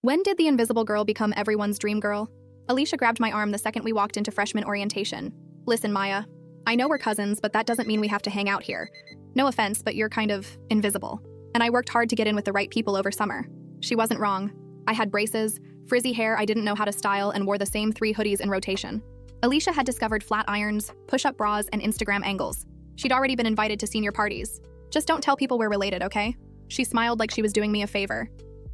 When did the invisible girl become everyone's dream girl? Alicia grabbed my arm the second we walked into freshman orientation. Listen, Maya, I know we're cousins, but that doesn't mean we have to hang out here. No offense, but you're kind of invisible. And I worked hard to get in with the right people over summer. She wasn't wrong. I had braces, frizzy hair I didn't know how to style, and wore the same 3 hoodies in rotation. Alicia had discovered flat irons, push-up bras, and Instagram angles. She'd already been invited to senior parties. Just don't tell people we're related, okay? She smiled like she was doing me a favor.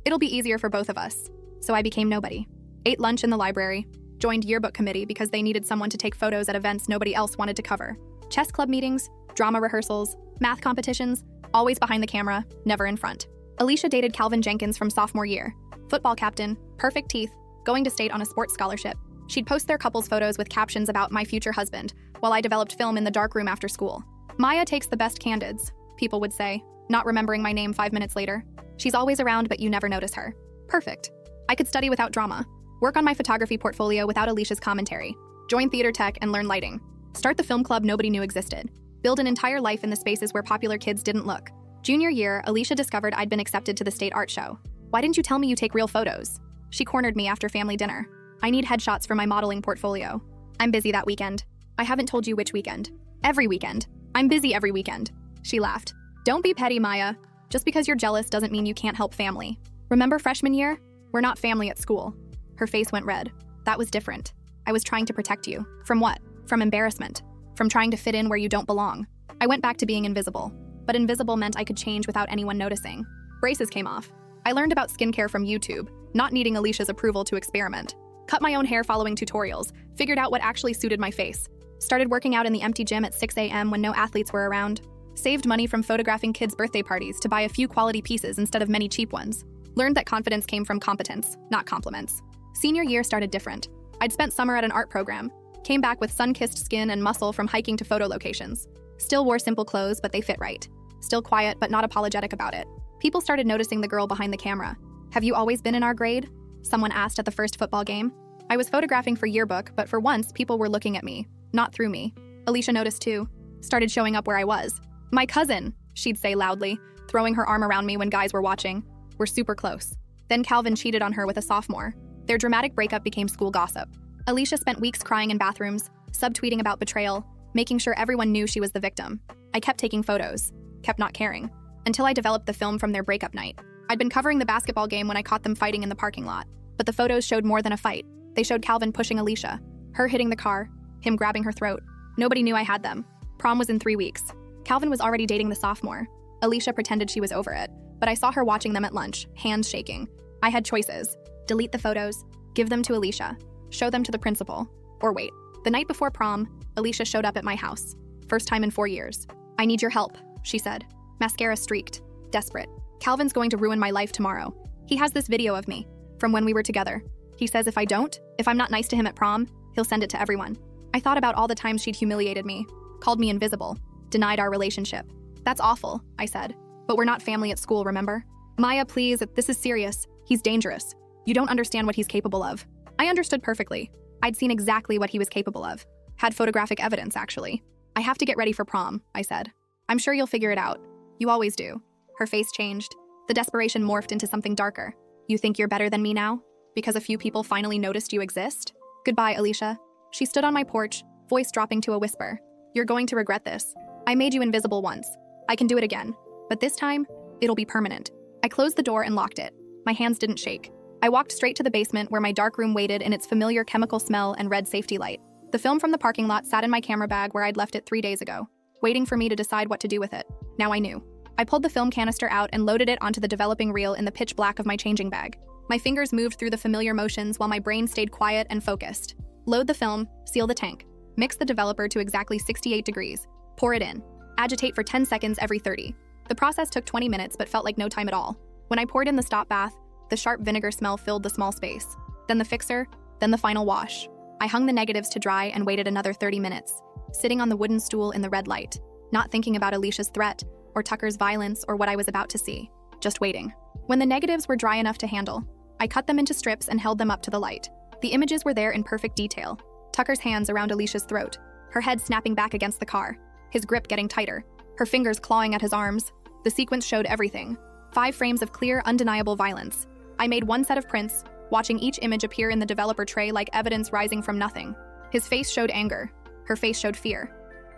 It'll be easier for both of us. So I became nobody. Ate lunch in the library, joined yearbook committee because they needed someone to take photos at events nobody else wanted to cover. Chess club meetings, drama rehearsals, math competitions, always behind the camera, never in front. Alicia dated Calvin Jenkins from sophomore year. Football captain, perfect teeth, going to state on a sports scholarship. She'd post their couple's photos with captions about my future husband, while I developed film in the darkroom after school. Maya takes the best candids, people would say, not remembering my name 5 minutes later. She's always around, but you never notice her. Perfect. I could study without drama, work on my photography portfolio without Alicia's commentary, join theater tech and learn lighting, start the film club nobody knew existed, build an entire life in the spaces where popular kids didn't look. Junior year, Alicia discovered I'd been accepted to the state art show. Why didn't you tell me you take real photos? She cornered me after family dinner. I need headshots for my modeling portfolio. I'm busy that weekend. I haven't told you which weekend. Every weekend. I'm busy every weekend. She laughed. Don't be petty, Maya. Just because you're jealous doesn't mean you can't help family. Remember freshman year? We're not family at school. Her face went red. That was different. I was trying to protect you. From what? From embarrassment. From trying to fit in where you don't belong. I went back to being invisible. But invisible meant I could change without anyone noticing. Braces came off. I learned about skincare from YouTube, not needing Alicia's approval to experiment. Cut my own hair following tutorials, figured out what actually suited my face. Started working out in the empty gym at 6 a.m. when no athletes were around. Saved money from photographing kids' birthday parties to buy a few quality pieces instead of many cheap ones. Learned that confidence came from competence, not compliments. Senior year started different. I'd spent summer at an art program. Came back with sun-kissed skin and muscle from hiking to photo locations. Still wore simple clothes, but they fit right. Still quiet, but not apologetic about it. People started noticing the girl behind the camera. Have you always been in our grade? Someone asked at the first football game. I was photographing for yearbook, but for once, people were looking at me, not through me. Alicia noticed too. Started showing up where I was. My cousin, she'd say loudly, throwing her arm around me when guys were watching. We're super close. Then Calvin cheated on her with a sophomore. Their dramatic breakup became school gossip. Alicia spent weeks crying in bathrooms, subtweeting about betrayal, making sure everyone knew she was the victim. I kept taking photos, kept not caring, until I developed the film from their breakup night. I'd been covering the basketball game when I caught them fighting in the parking lot, but the photos showed more than a fight. They showed Calvin pushing Alicia, her hitting the car, him grabbing her throat. Nobody knew I had them. Prom was in 3 weeks. Calvin was already dating the sophomore. Alicia pretended she was over it, but I saw her watching them at lunch, hands shaking. I had choices. Delete the photos, give them to Alicia, show them to the principal, or wait. The night before prom, Alicia showed up at my house. First time in 4 years. I need your help, she said. Mascara streaked, desperate. Calvin's going to ruin my life tomorrow. He has this video of me, from when we were together. He says if I'm not nice to him at prom, he'll send it to everyone. I thought about all the times she'd humiliated me, called me invisible, denied our relationship. That's awful, I said. But we're not family at school, remember? Maya, please, this is serious. He's dangerous. You don't understand what he's capable of. I understood perfectly. I'd seen exactly what he was capable of. Had photographic evidence, actually. I have to get ready for prom, I said. I'm sure you'll figure it out. You always do. Her face changed. The desperation morphed into something darker. You think you're better than me now? Because a few people finally noticed you exist? Goodbye, Alicia. She stood on my porch, voice dropping to a whisper. You're going to regret this. I made you invisible once. I can do it again. But this time, it'll be permanent. I closed the door and locked it. My hands didn't shake. I walked straight to the basement where my dark room waited in its familiar chemical smell and red safety light. The film from the parking lot sat in my camera bag where I'd left it 3 days ago, waiting for me to decide what to do with it. Now I knew. I pulled the film canister out and loaded it onto the developing reel in the pitch black of my changing bag. My fingers moved through the familiar motions while my brain stayed quiet and focused. Load the film, seal the tank. Mix the developer to exactly 68 degrees. Pour it in. Agitate for 10 seconds every 30. The process took 20 minutes but felt like no time at all. When I poured in the stop bath, the sharp vinegar smell filled the small space. Then the fixer, then the final wash. I hung the negatives to dry and waited another 30 minutes, sitting on the wooden stool in the red light, not thinking about Alicia's threat, or Tucker's violence, or what I was about to see. Just waiting. When the negatives were dry enough to handle, I cut them into strips and held them up to the light. The images were there in perfect detail. Tucker's hands around Alicia's throat, her head snapping back against the car, his grip getting tighter, her fingers clawing at his arms. The sequence showed everything. 5 frames of clear, undeniable violence. I made one set of prints, watching each image appear in the developer tray like evidence rising from nothing. His face showed anger. Her face showed fear.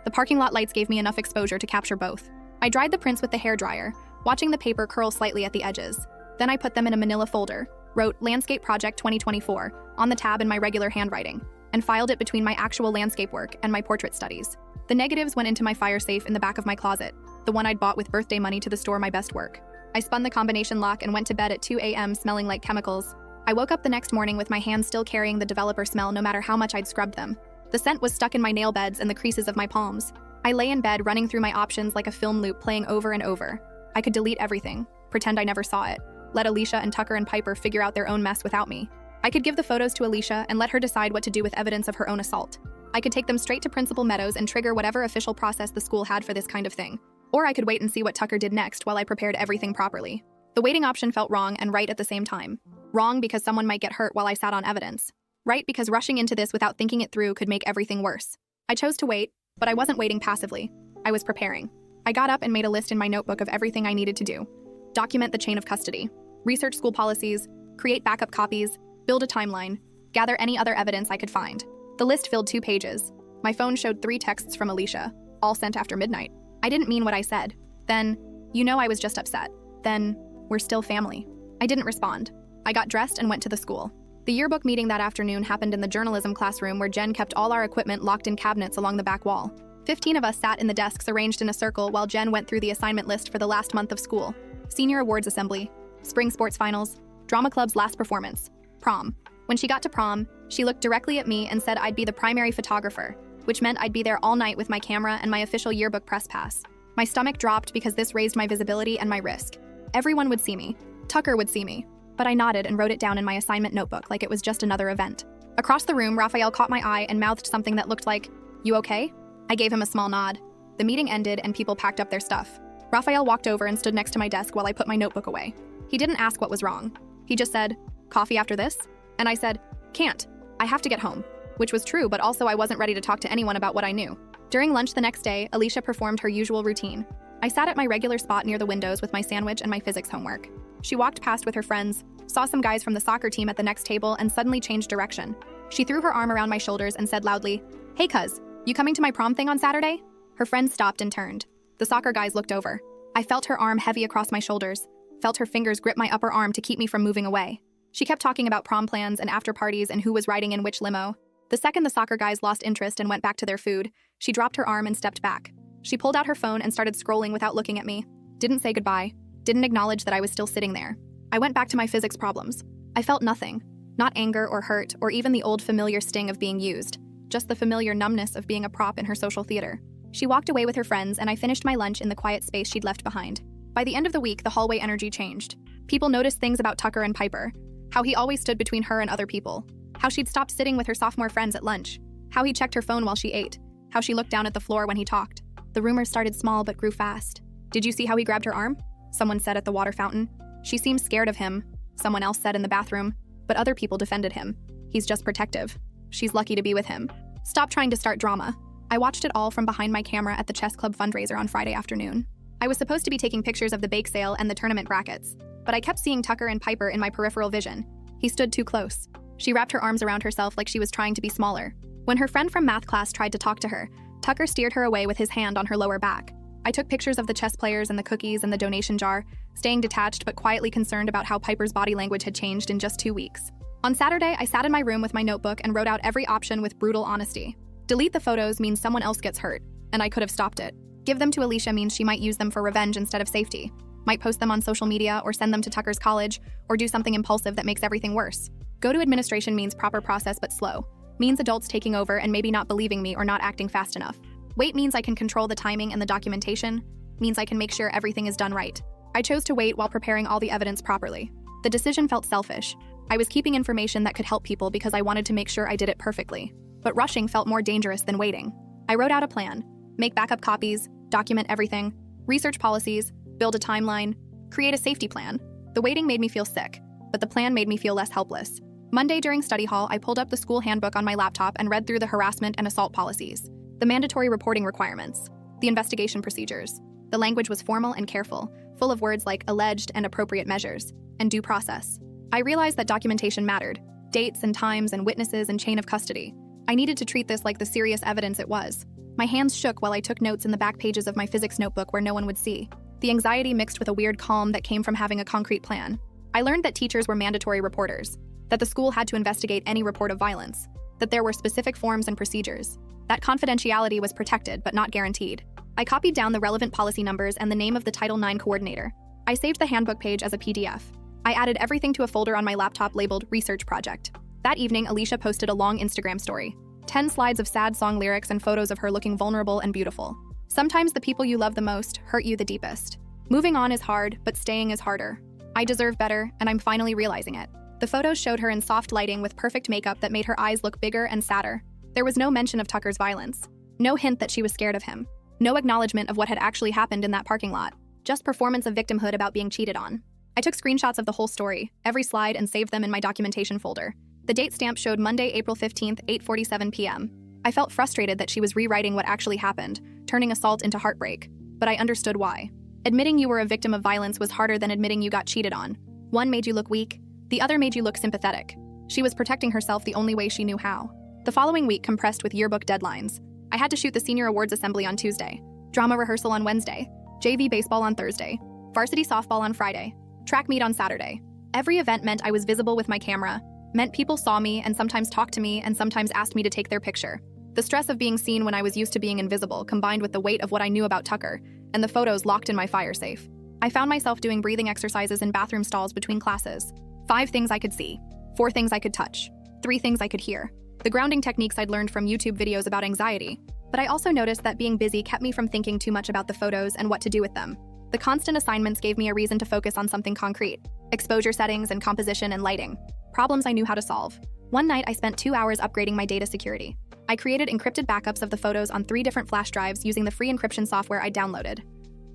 The parking lot lights gave me enough exposure to capture both. I dried the prints with the hairdryer, watching the paper curl slightly at the edges. Then I put them in a manila folder, wrote Landscape Project 2024 on the tab in my regular handwriting, and filed it between my actual landscape work and my portrait studies. The negatives went into my fire safe in the back of my closet, the one I'd bought with birthday money to store my best work. I spun the combination lock and went to bed at 2 a.m. smelling like chemicals. I woke up the next morning with my hands still carrying the developer smell no matter how much I'd scrubbed them. The scent was stuck in my nail beds and the creases of my palms. I lay in bed running through my options like a film loop playing over and over. I could delete everything, pretend I never saw it, let Alicia and Tucker and Piper figure out their own mess without me. I could give the photos to Alicia and let her decide what to do with evidence of her own assault. I could take them straight to Principal Meadows and trigger whatever official process the school had for this kind of thing. Or I could wait and see what Tucker did next while I prepared everything properly. The waiting option felt wrong and right at the same time. Wrong because someone might get hurt while I sat on evidence. Right because rushing into this without thinking it through could make everything worse. I chose to wait, but I wasn't waiting passively. I was preparing. I got up and made a list in my notebook of everything I needed to do. Document the chain of custody, research school policies, create backup copies, build a timeline, gather any other evidence I could find. The list filled 2 pages. My phone showed 3 texts from Alicia, all sent after midnight. I didn't mean what I said. Then, I was just upset. Then, we're still family. I didn't respond. I got dressed and went to the school. The yearbook meeting that afternoon happened in the journalism classroom where Jen kept all our equipment locked in cabinets along the back wall. 15 of us sat in the desks arranged in a circle while Jen went through the assignment list for the last month of school. Senior awards assembly, spring sports finals, drama club's last performance, prom. When she got to prom, she looked directly at me and said I'd be the primary photographer, which meant I'd be there all night with my camera and my official yearbook press pass. My stomach dropped because this raised my visibility and my risk. Everyone would see me. Tucker would see me. But I nodded and wrote it down in my assignment notebook like it was just another event. Across the room, Raphael caught my eye and mouthed something that looked like, "You okay?" I gave him a small nod. The meeting ended and people packed up their stuff. Raphael walked over and stood next to my desk while I put my notebook away. He didn't ask what was wrong. He just said, "Coffee after this?" And I said, "Can't. I have to get home." Which was true, but also I wasn't ready to talk to anyone about what I knew. During lunch the next day, Alicia performed her usual routine. I sat at my regular spot near the windows with my sandwich and my physics homework. She walked past with her friends, saw some guys from the soccer team at the next table, and suddenly changed direction. She threw her arm around my shoulders and said loudly, "Hey cuz, you coming to my prom thing on Saturday?" Her friends stopped and turned. The soccer guys looked over. I felt her arm heavy across my shoulders, felt her fingers grip my upper arm to keep me from moving away. She kept talking about prom plans and after parties and who was riding in which limo. The second the soccer guys lost interest and went back to their food, she dropped her arm and stepped back. She pulled out her phone and started scrolling without looking at me. Didn't say goodbye. Didn't acknowledge that I was still sitting there. I went back to my physics problems. I felt nothing. Not anger or hurt or even the old familiar sting of being used. Just the familiar numbness of being a prop in her social theater. She walked away with her friends and I finished my lunch in the quiet space she'd left behind. By the end of the week, the hallway energy changed. People noticed things about Tucker and Piper. How he always stood between her and other people. How she'd stopped sitting with her sophomore friends at lunch. How he checked her phone while she ate. How she looked down at the floor when he talked. The rumors started small but grew fast. "Did you see how he grabbed her arm?" Someone said at the water fountain. "She seems scared of him," someone else said in the bathroom. But other people defended him. "He's just protective. She's lucky to be with him." Stop trying to start drama. I watched it all from behind my camera at the chess club fundraiser on Friday afternoon. I was supposed to be taking pictures of the bake sale and the tournament brackets, but I kept seeing Tucker and Piper in my peripheral vision. He stood too close. She wrapped her arms around herself like she was trying to be smaller. When her friend from math class tried to talk to her, Tucker steered her away with his hand on her lower back. I took pictures of the chess players and the cookies and the donation jar, staying detached but quietly concerned about how Piper's body language had changed in just 2 weeks. On Saturday, I sat in my room with my notebook and wrote out every option with brutal honesty. Delete the photos means someone else gets hurt, and I could have stopped it. Give them to Alicia means she might use them for revenge instead of safety. Might post them on social media or send them to Tucker's college, or do something impulsive that makes everything worse. Go to administration means proper process but slow. Means adults taking over and maybe not believing me or not acting fast enough. Wait means I can control the timing and the documentation. Means I can make sure everything is done right. I chose to wait while preparing all the evidence properly. The decision felt selfish. I was keeping information that could help people because I wanted to make sure I did it perfectly. But rushing felt more dangerous than waiting. I wrote out a plan. Make backup copies, document everything, research policies, build a timeline, create a safety plan. The waiting made me feel sick, but the plan made me feel less helpless. Monday during study hall, I pulled up the school handbook on my laptop and read through the harassment and assault policies, the mandatory reporting requirements, the investigation procedures. The language was formal and careful, full of words like alleged and appropriate measures, and due process. I realized that documentation mattered. Dates and times and witnesses and chain of custody. I needed to treat this like the serious evidence it was. My hands shook while I took notes in the back pages of my physics notebook where no one would see. The anxiety mixed with a weird calm that came from having a concrete plan. I learned that teachers were mandatory reporters, that the school had to investigate any report of violence, that there were specific forms and procedures, that confidentiality was protected but not guaranteed. I copied down the relevant policy numbers and the name of the Title IX coordinator. I saved the handbook page as a PDF. I added everything to a folder on my laptop labeled Research Project. That evening, Alicia posted a long Instagram story. 10 slides of sad song lyrics and photos of her looking vulnerable and beautiful. Sometimes the people you love the most hurt you the deepest. Moving on is hard, but staying is harder. I deserve better, and I'm finally realizing it. The photos showed her in soft lighting with perfect makeup that made her eyes look bigger and sadder. There was no mention of Tucker's violence. No hint that she was scared of him. No acknowledgement of what had actually happened in that parking lot. Just performance of victimhood about being cheated on. I took screenshots of the whole story, every slide, and saved them in my documentation folder. The date stamp showed Monday, April 15th, 8:47 p.m. I felt frustrated that she was rewriting what actually happened, turning assault into heartbreak, but I understood why. Admitting you were a victim of violence was harder than admitting you got cheated on. One made you look weak, the other made you look sympathetic. She was protecting herself the only way she knew how. The following week compressed with yearbook deadlines. I had to shoot the senior awards assembly on Tuesday, drama rehearsal on Wednesday, JV baseball on Thursday, varsity softball on Friday, track meet on Saturday. Every event meant I was visible with my camera, meant people saw me and sometimes talked to me and sometimes asked me to take their picture. The stress of being seen when I was used to being invisible combined with the weight of what I knew about Tucker and the photos locked in my fire safe. I found myself doing breathing exercises in bathroom stalls between classes. 5 things I could see, 4 things I could touch, 3 things I could hear. The grounding techniques I'd learned from YouTube videos about anxiety, but I also noticed that being busy kept me from thinking too much about the photos and what to do with them. The constant assignments gave me a reason to focus on something concrete: exposure settings and composition and lighting. Problems I knew how to solve. One night, I spent 2 hours upgrading my data security. I created encrypted backups of the photos on 3 different flash drives using the free encryption software I downloaded.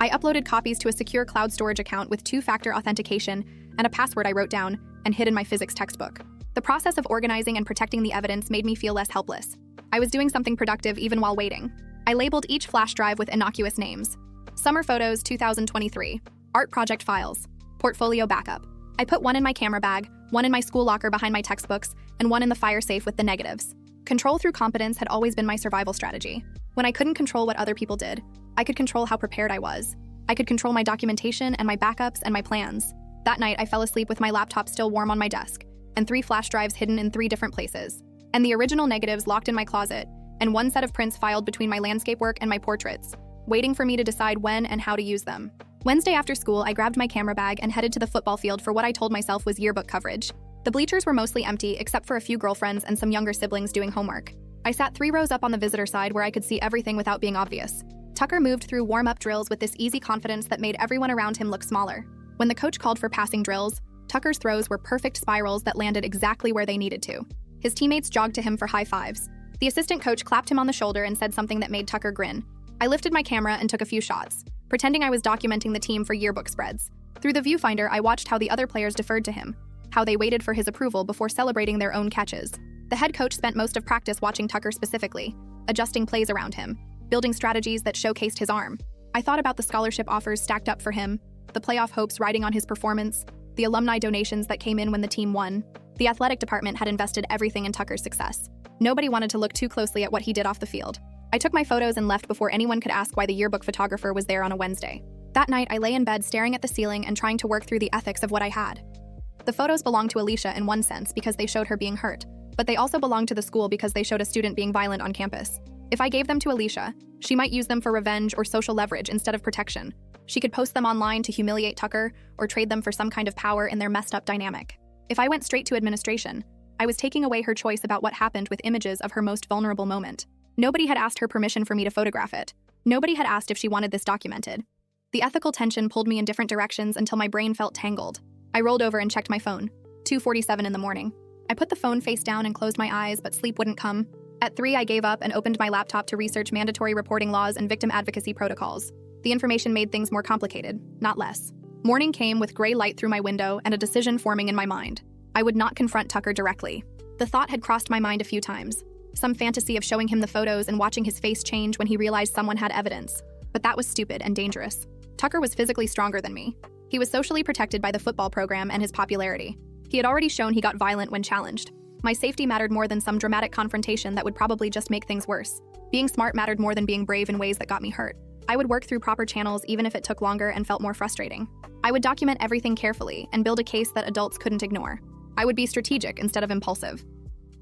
I uploaded copies to a secure cloud storage account with 2-factor authentication and a password I wrote down and hid in my physics textbook. The process of organizing and protecting the evidence made me feel less helpless. I was doing something productive even while waiting. I labeled each flash drive with innocuous names. Summer Photos 2023, Art Project Files, Portfolio Backup. I put one in my camera bag, one in my school locker behind my textbooks, and one in the fire safe with the negatives. Control through competence had always been my survival strategy. When I couldn't control what other people did, I could control how prepared I was. I could control my documentation and my backups and my plans. That night, I fell asleep with my laptop still warm on my desk, and 3 flash drives hidden in 3 different places, and the original negatives locked in my closet, and 1 set of prints filed between my landscape work and my portraits, waiting for me to decide when and how to use them. Wednesday after school, I grabbed my camera bag and headed to the football field for what I told myself was yearbook coverage. The bleachers were mostly empty except for a few girlfriends and some younger siblings doing homework. I sat 3 rows up on the visitor side where I could see everything without being obvious. Tucker moved through warm-up drills with this easy confidence that made everyone around him look smaller. When the coach called for passing drills, Tucker's throws were perfect spirals that landed exactly where they needed to. His teammates jogged to him for high fives. The assistant coach clapped him on the shoulder and said something that made Tucker grin. I lifted my camera and took a few shots, pretending I was documenting the team for yearbook spreads. Through the viewfinder, I watched how the other players deferred to him, how they waited for his approval before celebrating their own catches. The head coach spent most of practice watching Tucker specifically, adjusting plays around him, building strategies that showcased his arm. I thought about the scholarship offers stacked up for him, the playoff hopes riding on his performance, the alumni donations that came in when the team won. The athletic department had invested everything in Tucker's success. Nobody wanted to look too closely at what he did off the field. I took my photos and left before anyone could ask why the yearbook photographer was there on a Wednesday. That night, I lay in bed staring at the ceiling and trying to work through the ethics of what I had. The photos belonged to Alicia in one sense because they showed her being hurt, but they also belonged to the school because they showed a student being violent on campus. If I gave them to Alicia, she might use them for revenge or social leverage instead of protection. She could post them online to humiliate Tucker or trade them for some kind of power in their messed up dynamic. If I went straight to administration, I was taking away her choice about what happened with images of her most vulnerable moment. Nobody had asked her permission for me to photograph it. Nobody had asked if she wanted this documented. The ethical tension pulled me in different directions until my brain felt tangled. I rolled over and checked my phone. 2:47 in the morning. I put the phone face down and closed my eyes, but sleep wouldn't come. At 3, I gave up and opened my laptop to research mandatory reporting laws and victim advocacy protocols. The information made things more complicated, not less. Morning came with gray light through my window and a decision forming in my mind. I would not confront Tucker directly. The thought had crossed my mind a few times. Some fantasy of showing him the photos and watching his face change when he realized someone had evidence. But that was stupid and dangerous. Tucker was physically stronger than me. He was socially protected by the football program and his popularity. He had already shown he got violent when challenged. My safety mattered more than some dramatic confrontation that would probably just make things worse. Being smart mattered more than being brave in ways that got me hurt. I would work through proper channels even if it took longer and felt more frustrating. I would document everything carefully and build a case that adults couldn't ignore. I would be strategic instead of impulsive.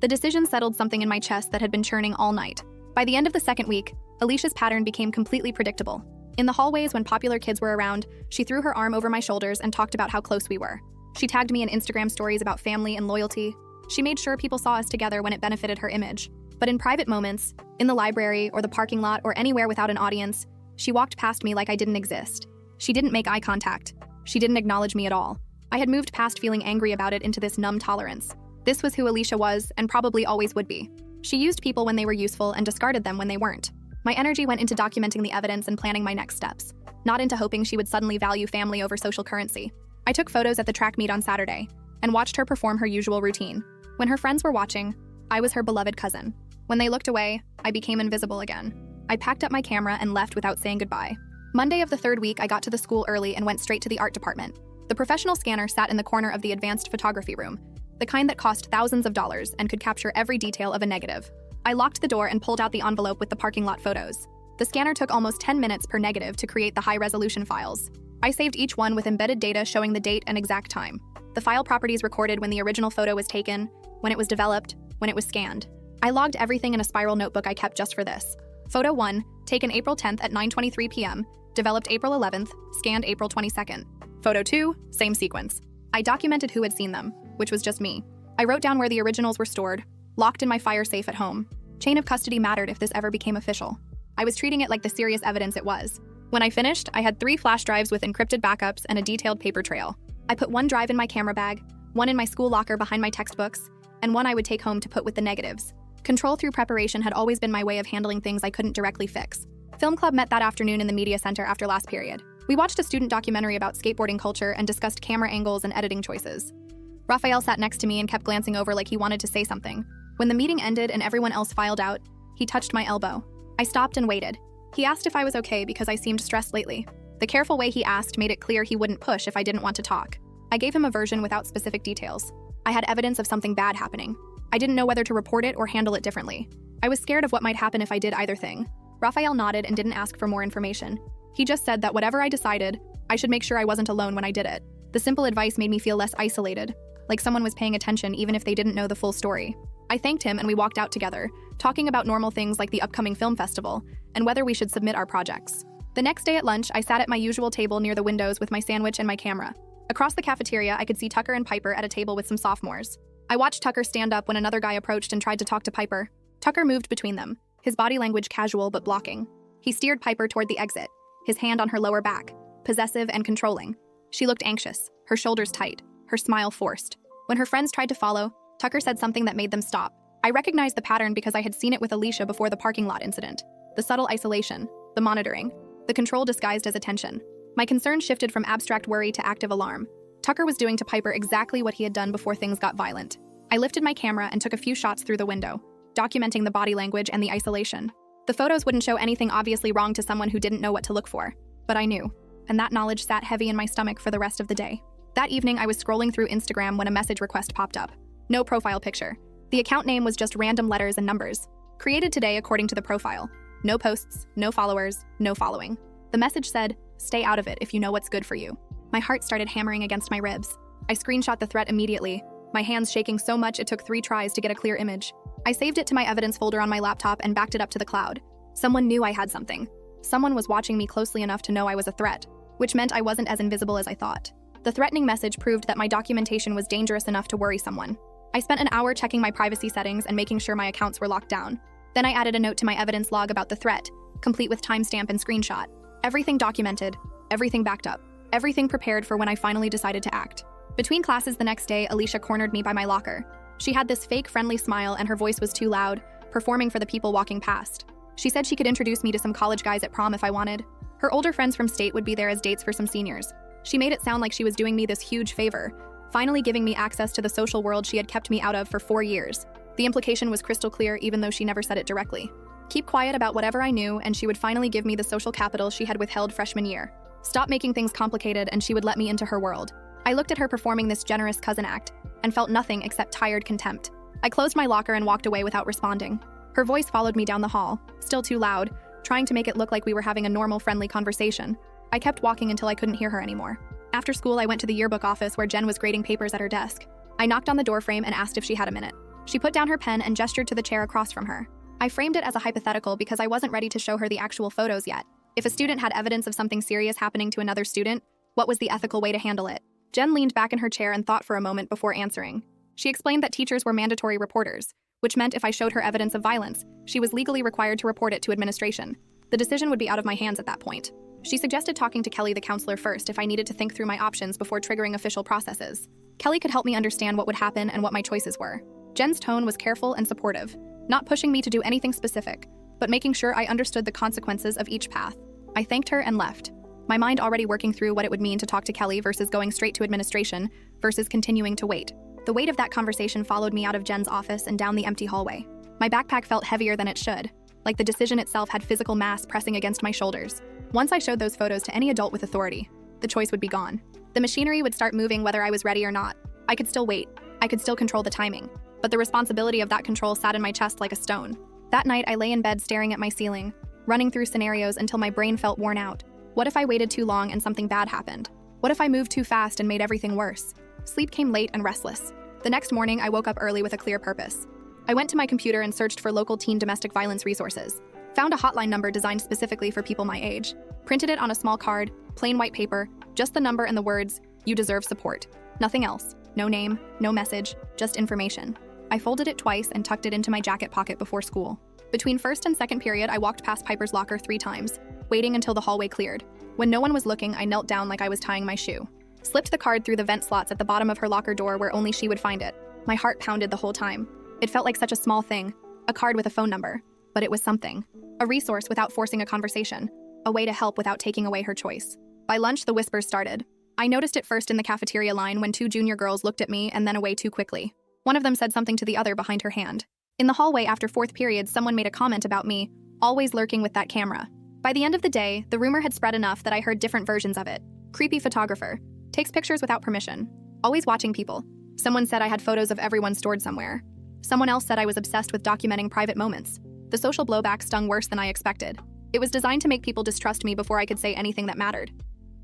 The decision settled something in my chest that had been churning all night. By the end of the second week, Alicia's pattern became completely predictable. In the hallways when popular kids were around, she threw her arm over my shoulders and talked about how close we were. She tagged me in Instagram stories about family and loyalty. She made sure people saw us together when it benefited her image. But in private moments, in the library or the parking lot or anywhere without an audience, she walked past me like I didn't exist. She didn't make eye contact. She didn't acknowledge me at all. I had moved past feeling angry about it into this numb tolerance. This was who Alicia was and probably always would be. She used people when they were useful and discarded them when they weren't. My energy went into documenting the evidence and planning my next steps, not into hoping she would suddenly value family over social currency. I took photos at the track meet on Saturday and watched her perform her usual routine. When her friends were watching, I was her beloved cousin. When they looked away, I became invisible again. I packed up my camera and left without saying goodbye. Monday of the third week, I got to the school early and went straight to the art department. The professional scanner sat in the corner of the advanced photography room, the kind that cost thousands of dollars and could capture every detail of a negative. I locked the door and pulled out the envelope with the parking lot photos. The scanner took almost 10 minutes per negative to create the high-resolution files. I saved each one with embedded data showing the date and exact time. The file properties recorded when the original photo was taken, when it was developed, when it was scanned. I logged everything in a spiral notebook I kept just for this. Photo 1, taken April 10th at 9:23 p.m., developed April 11th, scanned April 22nd. Photo 2, same sequence. I documented who had seen them, which was just me. I wrote down where the originals were stored, locked in my fire safe at home. Chain of custody mattered if this ever became official. I was treating it like the serious evidence it was. When I finished, I had 3 flash drives with encrypted backups and a detailed paper trail. I put 1 drive in my camera bag, 1 in my school locker behind my textbooks, and 1 I would take home to put with the negatives. Control through preparation had always been my way of handling things I couldn't directly fix. Film club met that afternoon in the media center after last period. We watched a student documentary about skateboarding culture and discussed camera angles and editing choices. Raphael sat next to me and kept glancing over like he wanted to say something. When the meeting ended and everyone else filed out, he touched my elbow. I stopped and waited. He asked if I was okay because I seemed stressed lately. The careful way he asked made it clear he wouldn't push if I didn't want to talk. I gave him a version without specific details. I had evidence of something bad happening. I didn't know whether to report it or handle it differently. I was scared of what might happen if I did either thing. Raphael nodded and didn't ask for more information. He just said that whatever I decided, I should make sure I wasn't alone when I did it. The simple advice made me feel less isolated, like someone was paying attention even if they didn't know the full story. I thanked him and we walked out together, talking about normal things like the upcoming film festival and whether we should submit our projects. The next day at lunch, I sat at my usual table near the windows with my sandwich and my camera. Across the cafeteria, I could see Tucker and Piper at a table with some sophomores. I watched Tucker stand up when another guy approached and tried to talk to Piper. Tucker moved between them, his body language casual but blocking. He steered Piper toward the exit, his hand on her lower back, possessive and controlling. She looked anxious, her shoulders tight, her smile forced. When her friends tried to follow, Tucker said something that made them stop. I recognized the pattern because I had seen it with Alicia before the parking lot incident. The subtle isolation, the monitoring, the control disguised as attention. My concern shifted from abstract worry to active alarm. Tucker was doing to Piper exactly what he had done before things got violent. I lifted my camera and took a few shots through the window, documenting the body language and the isolation. The photos wouldn't show anything obviously wrong to someone who didn't know what to look for, but I knew, and that knowledge sat heavy in my stomach for the rest of the day. That evening, I was scrolling through Instagram when a message request popped up. No profile picture. The account name was just random letters and numbers. Created today according to the profile. No posts, no followers, no following. The message said, "Stay out of it if you know what's good for you." My heart started hammering against my ribs. I screenshot the threat immediately, my hands shaking so much it took 3 tries to get a clear image. I saved it to my evidence folder on my laptop and backed it up to the cloud. Someone knew I had something. Someone was watching me closely enough to know I was a threat, which meant I wasn't as invisible as I thought. The threatening message proved that my documentation was dangerous enough to worry someone. I spent an hour checking my privacy settings and making sure my accounts were locked down. Then I added a note to my evidence log about the threat, complete with timestamp and screenshot. Everything documented, everything backed up, everything prepared for when I finally decided to act. Between classes the next day, Alicia cornered me by my locker. She had this fake friendly smile and her voice was too loud, performing for the people walking past. She said she could introduce me to some college guys at prom if I wanted. Her older friends from state would be there as dates for some seniors. She made it sound like she was doing me this huge favor, finally giving me access to the social world she had kept me out of for 4 years. The implication was crystal clear even though she never said it directly. Keep quiet about whatever I knew and she would finally give me the social capital she had withheld freshman year. Stop making things complicated and she would let me into her world. I looked at her performing this generous cousin act, and felt nothing except tired contempt. I closed my locker and walked away without responding. Her voice followed me down the hall, still too loud, trying to make it look like we were having a normal, friendly conversation. I kept walking until I couldn't hear her anymore. After school, I went to the yearbook office where Jen was grading papers at her desk. I knocked on the doorframe and asked if she had a minute. She put down her pen and gestured to the chair across from her. I framed it as a hypothetical because I wasn't ready to show her the actual photos yet. If a student had evidence of something serious happening to another student, what was the ethical way to handle it? Jen leaned back in her chair and thought for a moment before answering. She explained that teachers were mandatory reporters, which meant if I showed her evidence of violence, she was legally required to report it to administration. The decision would be out of my hands at that point. She suggested talking to Kelly, the counselor, first if I needed to think through my options before triggering official processes. Kelly could help me understand what would happen and what my choices were. Jen's tone was careful and supportive, not pushing me to do anything specific, but making sure I understood the consequences of each path. I thanked her and left, my mind already working through what it would mean to talk to Kelly versus going straight to administration versus continuing to wait. The weight of that conversation followed me out of Jen's office and down the empty hallway. My backpack felt heavier than it should, like the decision itself had physical mass pressing against my shoulders. Once I showed those photos to any adult with authority, the choice would be gone. The machinery would start moving whether I was ready or not. I could still wait. I could still control the timing. But the responsibility of that control sat in my chest like a stone. That night, I lay in bed staring at my ceiling, running through scenarios until my brain felt worn out. What if I waited too long and something bad happened? What if I moved too fast and made everything worse? Sleep came late and restless. The next morning, I woke up early with a clear purpose. I went to my computer and searched for local teen domestic violence resources. Found a hotline number designed specifically for people my age. Printed it on a small card, plain white paper, just the number and the words, "You deserve support." Nothing else. No name, no message, just information. I folded it twice and tucked it into my jacket pocket before school. Between first and second period, I walked past Piper's locker 3 times, waiting until the hallway cleared. When no one was looking, I knelt down like I was tying my shoe. Slipped the card through the vent slots at the bottom of her locker door where only she would find it. My heart pounded the whole time. It felt like such a small thing, a card with a phone number, but it was something. A resource without forcing a conversation, a way to help without taking away her choice. By lunch, the whispers started. I noticed it first in the cafeteria line when 2 junior girls looked at me and then away too quickly. One of them said something to the other behind her hand. In the hallway after 4th period, someone made a comment about me, always lurking with that camera. By the end of the day, the rumor had spread enough that I heard different versions of it. Creepy photographer. Takes pictures without permission. Always watching people. Someone said I had photos of everyone stored somewhere. Someone else said I was obsessed with documenting private moments. The social blowback stung worse than I expected. It was designed to make people distrust me before I could say anything that mattered.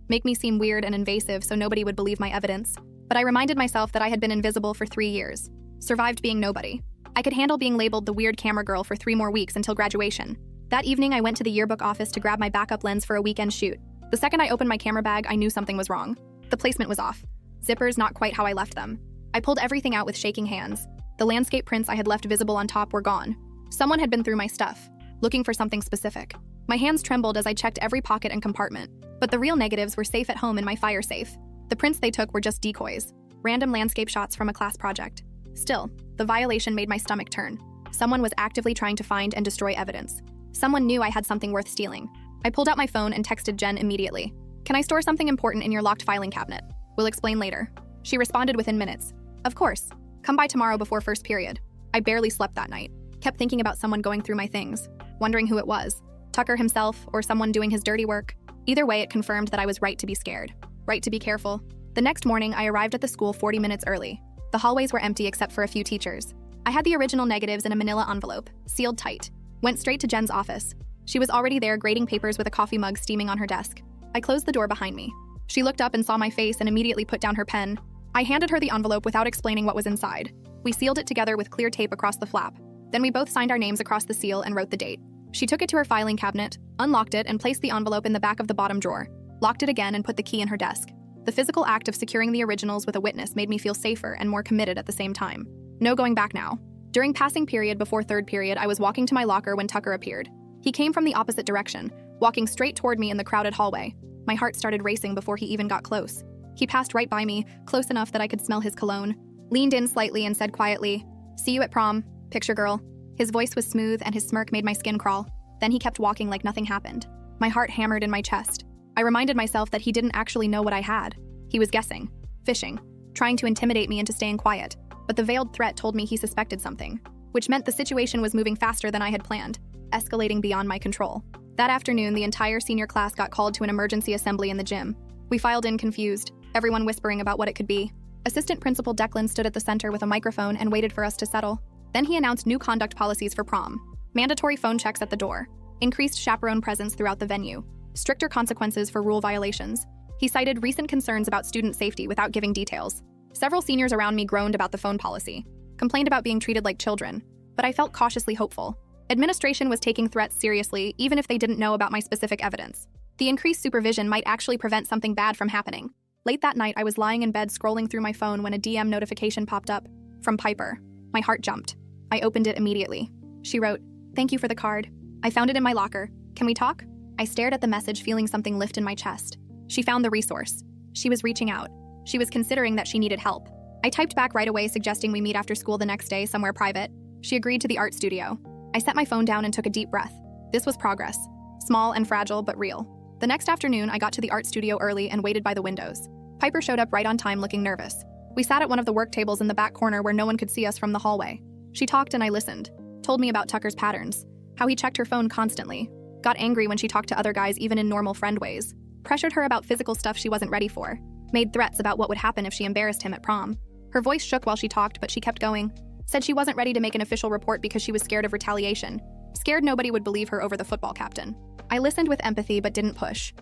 Make me seem weird and invasive so nobody would believe my evidence. But I reminded myself that I had been invisible for 3 years. Survived being nobody. I could handle being labeled the weird camera girl for 3 more weeks until graduation. That evening, I went to the yearbook office to grab my backup lens for a weekend shoot. The second I opened my camera bag, I knew something was wrong. The placement was off. Zippers not quite how I left them. I pulled everything out with shaking hands. The landscape prints I had left visible on top were gone. Someone had been through my stuff, looking for something specific. My hands trembled as I checked every pocket and compartment. But the real negatives were safe at home in my fire safe. The prints they took were just decoys. Random landscape shots from a class project. Still, the violation made my stomach turn. Someone was actively trying to find and destroy evidence. Someone knew I had something worth stealing. I pulled out my phone and texted Jen immediately. "Can I store something important in your locked filing cabinet? We'll explain later." She responded within minutes. "Of course. Come by tomorrow before 1st period." I barely slept that night. Kept thinking about someone going through my things, wondering who it was. Tucker himself or someone doing his dirty work. Either way, it confirmed that I was right to be scared. Right to be careful. The next morning, I arrived at the school 40 minutes early. The hallways were empty except for a few teachers. I had the original negatives in a manila envelope, sealed tight. Went straight to Jen's office. She was already there grading papers with a coffee mug steaming on her desk. I closed the door behind me. She looked up and saw my face and immediately put down her pen. I handed her the envelope without explaining what was inside. We sealed it together with clear tape across the flap. Then we both signed our names across the seal and wrote the date. She took it to her filing cabinet, unlocked it, and placed the envelope in the back of the bottom drawer. Locked it again and put the key in her desk. The physical act of securing the originals with a witness made me feel safer and more committed at the same time. No going back now. During passing period before 3rd period, I was walking to my locker when Tucker appeared. He came from the opposite direction, walking straight toward me in the crowded hallway. My heart started racing before he even got close. He passed right by me, close enough that I could smell his cologne. Leaned in slightly and said quietly, "See you at prom, picture girl." His voice was smooth and his smirk made my skin crawl. Then he kept walking like nothing happened. My heart hammered in my chest. I reminded myself that he didn't actually know what I had. He was guessing, fishing, trying to intimidate me into staying quiet. But the veiled threat told me he suspected something, which meant the situation was moving faster than I had planned, escalating beyond my control. That afternoon, the entire senior class got called to an emergency assembly in the gym. We filed in confused, everyone whispering about what it could be. Assistant Principal Declan stood at the center with a microphone and waited for us to settle. Then he announced new conduct policies for prom. Mandatory phone checks at the door. Increased chaperone presence throughout the venue. Stricter consequences for rule violations. He cited recent concerns about student safety without giving details. Several seniors around me groaned about the phone policy, complained about being treated like children, but I felt cautiously hopeful. Administration was taking threats seriously, even if they didn't know about my specific evidence. The increased supervision might actually prevent something bad from happening. Late that night, I was lying in bed scrolling through my phone when a DM notification popped up. From Piper. My heart jumped. I opened it immediately. She wrote, "Thank you for the card. I found it in my locker. Can we talk?" I stared at the message, feeling something lift in my chest. She found the resource. She was reaching out. She was considering that she needed help. I typed back right away, suggesting we meet after school the next day somewhere private. She agreed to the art studio. I set my phone down and took a deep breath. This was progress. Small and fragile, but real. The next afternoon, I got to the art studio early and waited by the windows. Piper showed up right on time, looking nervous. We sat at one of the work tables in the back corner where no one could see us from the hallway. She talked and I listened. Told me about Tucker's patterns. How he checked her phone constantly. Got angry when she talked to other guys even in normal friend ways. Pressured her about physical stuff she wasn't ready for. Made threats about what would happen if she embarrassed him at prom. Her voice shook while she talked, but she kept going. Said she wasn't ready to make an official report because she was scared of retaliation. Scared nobody would believe her over the football captain. I listened with empathy but didn't push.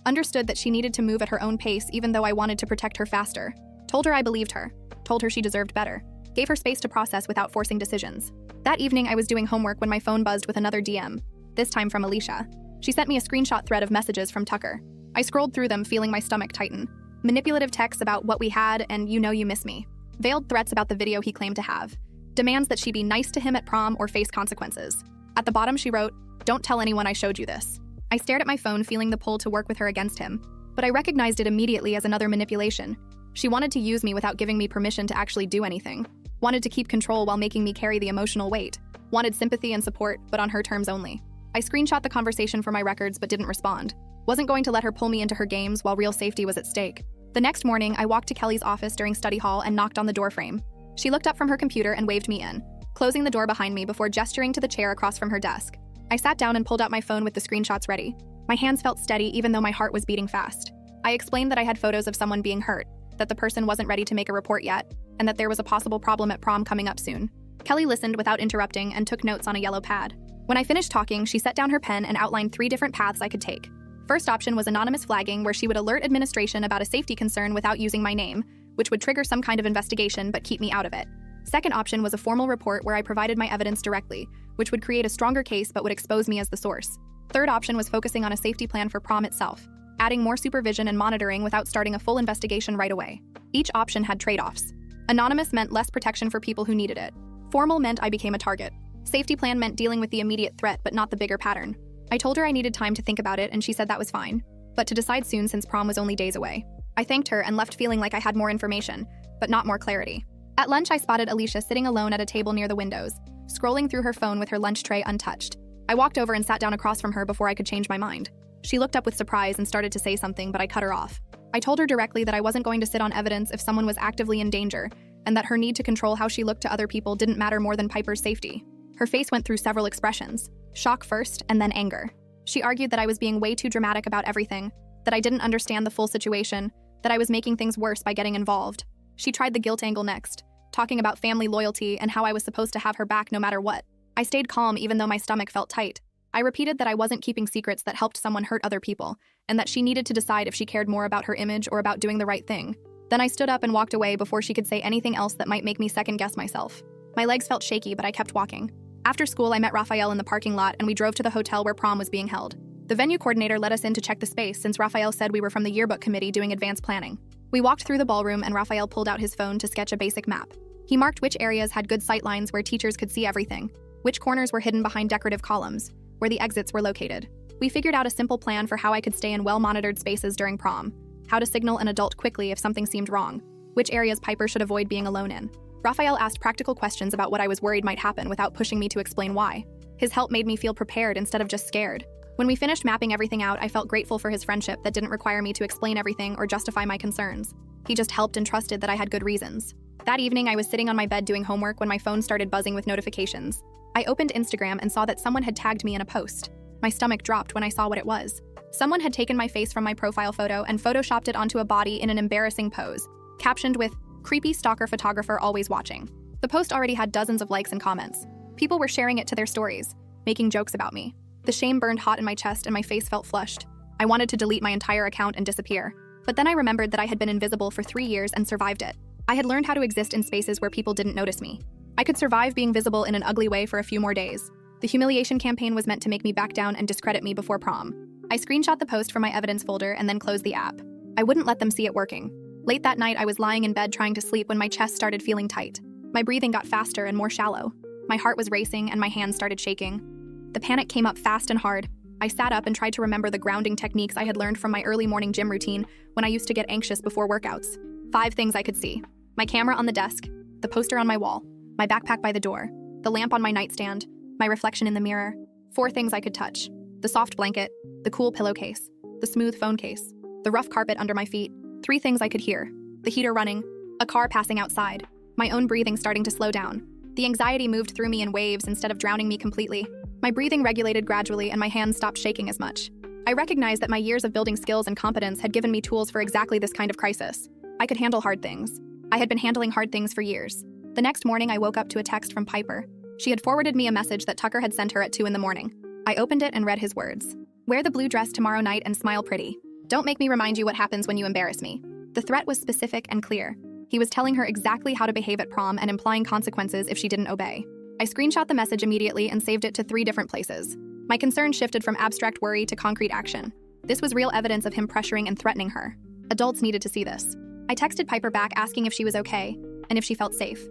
Understood that she needed to move at her own pace even though I wanted to protect her faster. Told her I believed her. Told her she deserved better. Gave her space to process without forcing decisions. That evening I was doing homework when my phone buzzed with another DM. This time from Alicia. She sent me a screenshot thread of messages from Tucker. I scrolled through them, feeling my stomach tighten. Manipulative texts about what we had and you know you miss me. Veiled threats about the video he claimed to have. Demands that she be nice to him at prom or face consequences. At the bottom she wrote, "Don't tell anyone I showed you this." I stared at my phone, feeling the pull to work with her against him. But I recognized it immediately as another manipulation. She wanted to use me without giving me permission to actually do anything. Wanted to keep control while making me carry the emotional weight. Wanted sympathy and support, but on her terms only. I screenshot the conversation for my records but didn't respond. Wasn't going to let her pull me into her games while real safety was at stake. The next morning, I walked to Kelly's office during study hall and knocked on the doorframe. She looked up from her computer and waved me in, closing the door behind me before gesturing to the chair across from her desk. I sat down and pulled out my phone with the screenshots ready. My hands felt steady even though my heart was beating fast. I explained that I had photos of someone being hurt, that the person wasn't ready to make a report yet, and that there was a possible problem at prom coming up soon. Kelly listened without interrupting and took notes on a yellow pad. When I finished talking, she set down her pen and outlined 3 different paths I could take. First option was anonymous flagging, where she would alert administration about a safety concern without using my name, which would trigger some kind of investigation but keep me out of it. Second option was a formal report where I provided my evidence directly, which would create a stronger case but would expose me as the source. Third option was focusing on a safety plan for prom itself, adding more supervision and monitoring without starting a full investigation right away. Each option had trade-offs. Anonymous meant less protection for people who needed it. Formal meant I became a target. Safety plan meant dealing with the immediate threat but not the bigger pattern. I told her I needed time to think about it and she said that was fine, but to decide soon since prom was only days away. I thanked her and left feeling like I had more information, but not more clarity. At lunch, I spotted Alicia sitting alone at a table near the windows, scrolling through her phone with her lunch tray untouched. I walked over and sat down across from her before I could change my mind. She looked up with surprise and started to say something, but I cut her off. I told her directly that I wasn't going to sit on evidence if someone was actively in danger, and that her need to control how she looked to other people didn't matter more than Piper's safety. Her face went through several expressions, shock first and then anger. She argued that I was being way too dramatic about everything, that I didn't understand the full situation, that I was making things worse by getting involved. She tried the guilt angle next, talking about family loyalty and how I was supposed to have her back no matter what. I stayed calm even though my stomach felt tight. I repeated that I wasn't keeping secrets that helped someone hurt other people, and that she needed to decide if she cared more about her image or about doing the right thing. Then I stood up and walked away before she could say anything else that might make me second-guess myself. My legs felt shaky, but I kept walking. After school, I met Raphael in the parking lot and we drove to the hotel where prom was being held. The venue coordinator let us in to check the space since Raphael said we were from the yearbook committee doing advanced planning. We walked through the ballroom and Raphael pulled out his phone to sketch a basic map. He marked which areas had good sight lines where teachers could see everything, which corners were hidden behind decorative columns, where the exits were located. We figured out a simple plan for how I could stay in well-monitored spaces during prom, how to signal an adult quickly if something seemed wrong, which areas Piper should avoid being alone in. Raphael asked practical questions about what I was worried might happen without pushing me to explain why. His help made me feel prepared instead of just scared. When we finished mapping everything out, I felt grateful for his friendship that didn't require me to explain everything or justify my concerns. He just helped and trusted that I had good reasons. That evening, I was sitting on my bed doing homework when my phone started buzzing with notifications. I opened Instagram and saw that someone had tagged me in a post. My stomach dropped when I saw what it was. Someone had taken my face from my profile photo and photoshopped it onto a body in an embarrassing pose, captioned with, Creepy stalker photographer always watching. The post already had dozens of likes and comments. People were sharing it to their stories, making jokes about me. The shame burned hot in my chest and my face felt flushed. I wanted to delete my entire account and disappear. But then I remembered that I had been invisible for 3 years and survived it. I had learned how to exist in spaces where people didn't notice me. I could survive being visible in an ugly way for a few more days. The humiliation campaign was meant to make me back down and discredit me before prom. I screenshot the post from my evidence folder and then closed the app. I wouldn't let them see it working. Late that night, I was lying in bed trying to sleep when my chest started feeling tight. My breathing got faster and more shallow. My heart was racing and my hands started shaking. The panic came up fast and hard. I sat up and tried to remember the grounding techniques I had learned from my early morning gym routine when I used to get anxious before workouts. 5 things I could see: my camera on the desk, the poster on my wall, my backpack by the door, the lamp on my nightstand, my reflection in the mirror. 4 things I could touch: the soft blanket, the cool pillowcase, the smooth phone case, the rough carpet under my feet. 3 things I could hear: the heater running, a car passing outside, my own breathing starting to slow down. The anxiety moved through me in waves instead of drowning me completely. My breathing regulated gradually and my hands stopped shaking as much. I recognized that my years of building skills and competence had given me tools for exactly this kind of crisis. I could handle hard things. I had been handling hard things for years. The next morning, I woke up to a text from Piper. She had forwarded me a message that Tucker had sent her at 2 in the morning. I opened it and read his words. "Wear the blue dress tomorrow night and smile pretty. Don't make me remind you what happens when you embarrass me." The threat was specific and clear. He was telling her exactly how to behave at prom and implying consequences if she didn't obey. I screenshot the message immediately and saved it to 3 different places. My concern shifted from abstract worry to concrete action. This was real evidence of him pressuring and threatening her. Adults needed to see this. I texted Piper back asking if she was okay and if she felt safe.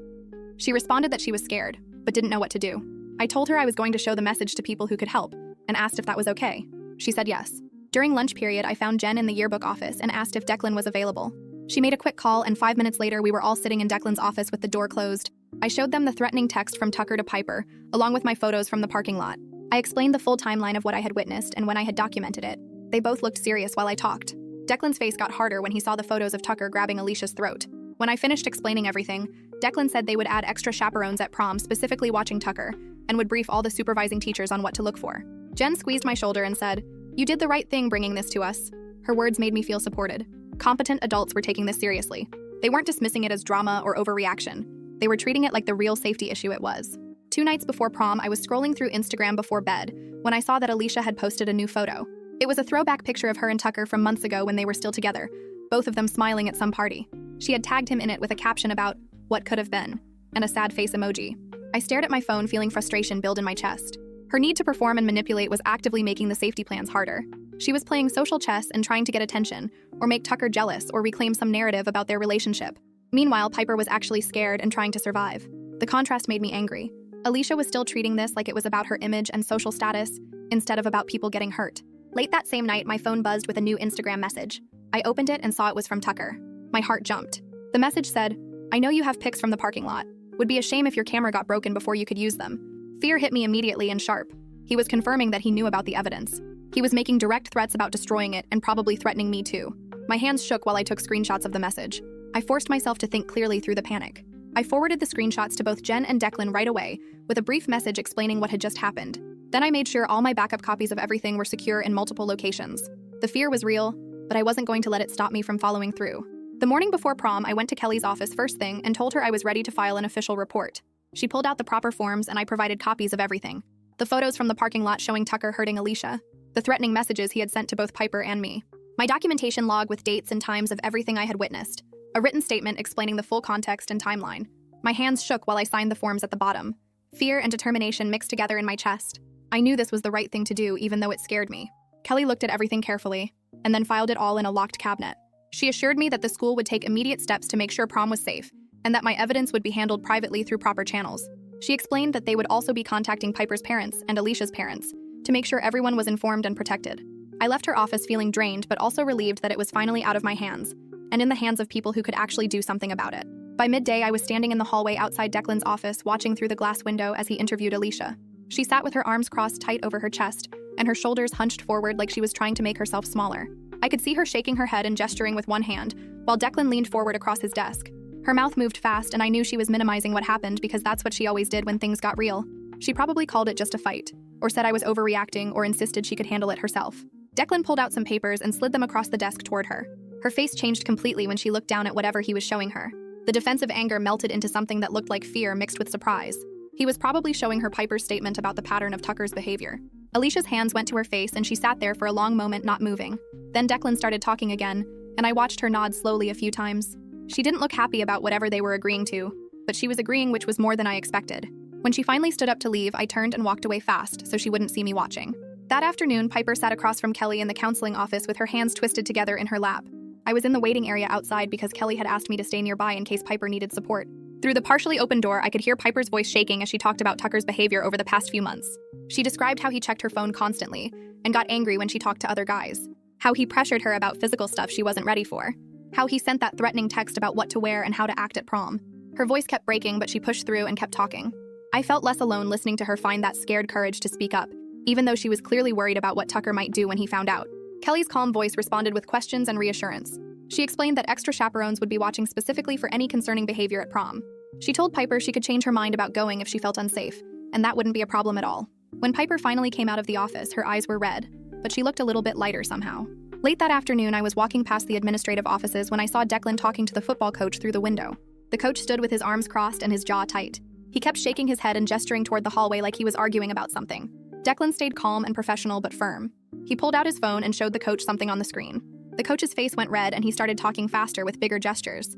She responded that she was scared, but didn't know what to do. I told her I was going to show the message to people who could help and asked if that was okay. She said yes. During lunch period, I found Jen in the yearbook office and asked if Declan was available. She made a quick call, and 5 minutes later, we were all sitting in Declan's office with the door closed. I showed them the threatening text from Tucker to Piper, along with my photos from the parking lot. I explained the full timeline of what I had witnessed and when I had documented it. They both looked serious while I talked. Declan's face got harder when he saw the photos of Tucker grabbing Alicia's throat. When I finished explaining everything, Declan said they would add extra chaperones at prom specifically watching Tucker, and would brief all the supervising teachers on what to look for. Jen squeezed my shoulder and said, "You did the right thing bringing this to us." Her words made me feel supported. Competent adults were taking this seriously. They weren't dismissing it as drama or overreaction. They were treating it like the real safety issue it was. 2 nights before prom, I was scrolling through Instagram before bed when I saw that Alicia had posted a new photo. It was a throwback picture of her and Tucker from months ago when they were still together, both of them smiling at some party. She had tagged him in it with a caption about "what could have been" and a sad face emoji. I stared at my phone, feeling frustration build in my chest. Her need to perform and manipulate was actively making the safety plans harder. She was playing social chess and trying to get attention, or make Tucker jealous, or reclaim some narrative about their relationship. Meanwhile, Piper was actually scared and trying to survive. The contrast made me angry. Alicia was still treating this like it was about her image and social status, instead of about people getting hurt. Late that same night, my phone buzzed with a new Instagram message. I opened it and saw it was from Tucker. My heart jumped. The message said, "I know you have pics from the parking lot. Would be a shame if your camera got broken before you could use them." Fear hit me immediately and sharp. He was confirming that he knew about the evidence. He was making direct threats about destroying it and probably threatening me too. My hands shook while I took screenshots of the message. I forced myself to think clearly through the panic. I forwarded the screenshots to both Jen and Declan right away, with a brief message explaining what had just happened. Then I made sure all my backup copies of everything were secure in multiple locations. The fear was real, but I wasn't going to let it stop me from following through. The morning before prom, I went to Kelly's office first thing and told her I was ready to file an official report. She pulled out the proper forms and I provided copies of everything. The photos from the parking lot showing Tucker hurting Alicia. The threatening messages he had sent to both Piper and me. My documentation log with dates and times of everything I had witnessed. A written statement explaining the full context and timeline. My hands shook while I signed the forms at the bottom. Fear and determination mixed together in my chest. I knew this was the right thing to do even though it scared me. Kelly looked at everything carefully, and then filed it all in a locked cabinet. She assured me that the school would take immediate steps to make sure prom was safe, and that my evidence would be handled privately through proper channels. She explained that they would also be contacting Piper's parents and Alicia's parents to make sure everyone was informed and protected. I left her office feeling drained but also relieved that it was finally out of my hands, and in the hands of people who could actually do something about it. By midday, I was standing in the hallway outside Declan's office watching through the glass window as he interviewed Alicia. She sat with her arms crossed tight over her chest and her shoulders hunched forward like she was trying to make herself smaller. I could see her shaking her head and gesturing with one hand, while Declan leaned forward across his desk. Her mouth moved fast, and I knew she was minimizing what happened because that's what she always did when things got real. She probably called it just a fight, or said I was overreacting, or insisted she could handle it herself. Declan pulled out some papers and slid them across the desk toward her. Her face changed completely when she looked down at whatever he was showing her. The defensive anger melted into something that looked like fear mixed with surprise. He was probably showing her Piper's statement about the pattern of Tucker's behavior. Alicia's hands went to her face and she sat there for a long moment not moving. Then Declan started talking again, and I watched her nod slowly a few times. She didn't look happy about whatever they were agreeing to, but she was agreeing, which was more than I expected. When she finally stood up to leave, I turned and walked away fast so she wouldn't see me watching. That afternoon, Piper sat across from Kelly in the counseling office with her hands twisted together in her lap. I was in the waiting area outside because Kelly had asked me to stay nearby in case Piper needed support. Through the partially open door, I could hear Piper's voice shaking as she talked about Tucker's behavior over the past few months. She described how he checked her phone constantly and got angry when she talked to other guys. How he pressured her about physical stuff she wasn't ready for. How he sent that threatening text about what to wear and how to act at prom. Her voice kept breaking, but she pushed through and kept talking. I felt less alone listening to her find that scared courage to speak up, even though she was clearly worried about what Tucker might do when he found out. Kelly's calm voice responded with questions and reassurance. She explained that extra chaperones would be watching specifically for any concerning behavior at prom. She told Piper she could change her mind about going if she felt unsafe, and that wouldn't be a problem at all. When Piper finally came out of the office, her eyes were red, but she looked a little bit lighter somehow. Late that afternoon, I was walking past the administrative offices when I saw Declan talking to the football coach through the window. The coach stood with his arms crossed and his jaw tight. He kept shaking his head and gesturing toward the hallway like he was arguing about something. Declan stayed calm and professional but firm. He pulled out his phone and showed the coach something on the screen. The coach's face went red and he started talking faster with bigger gestures.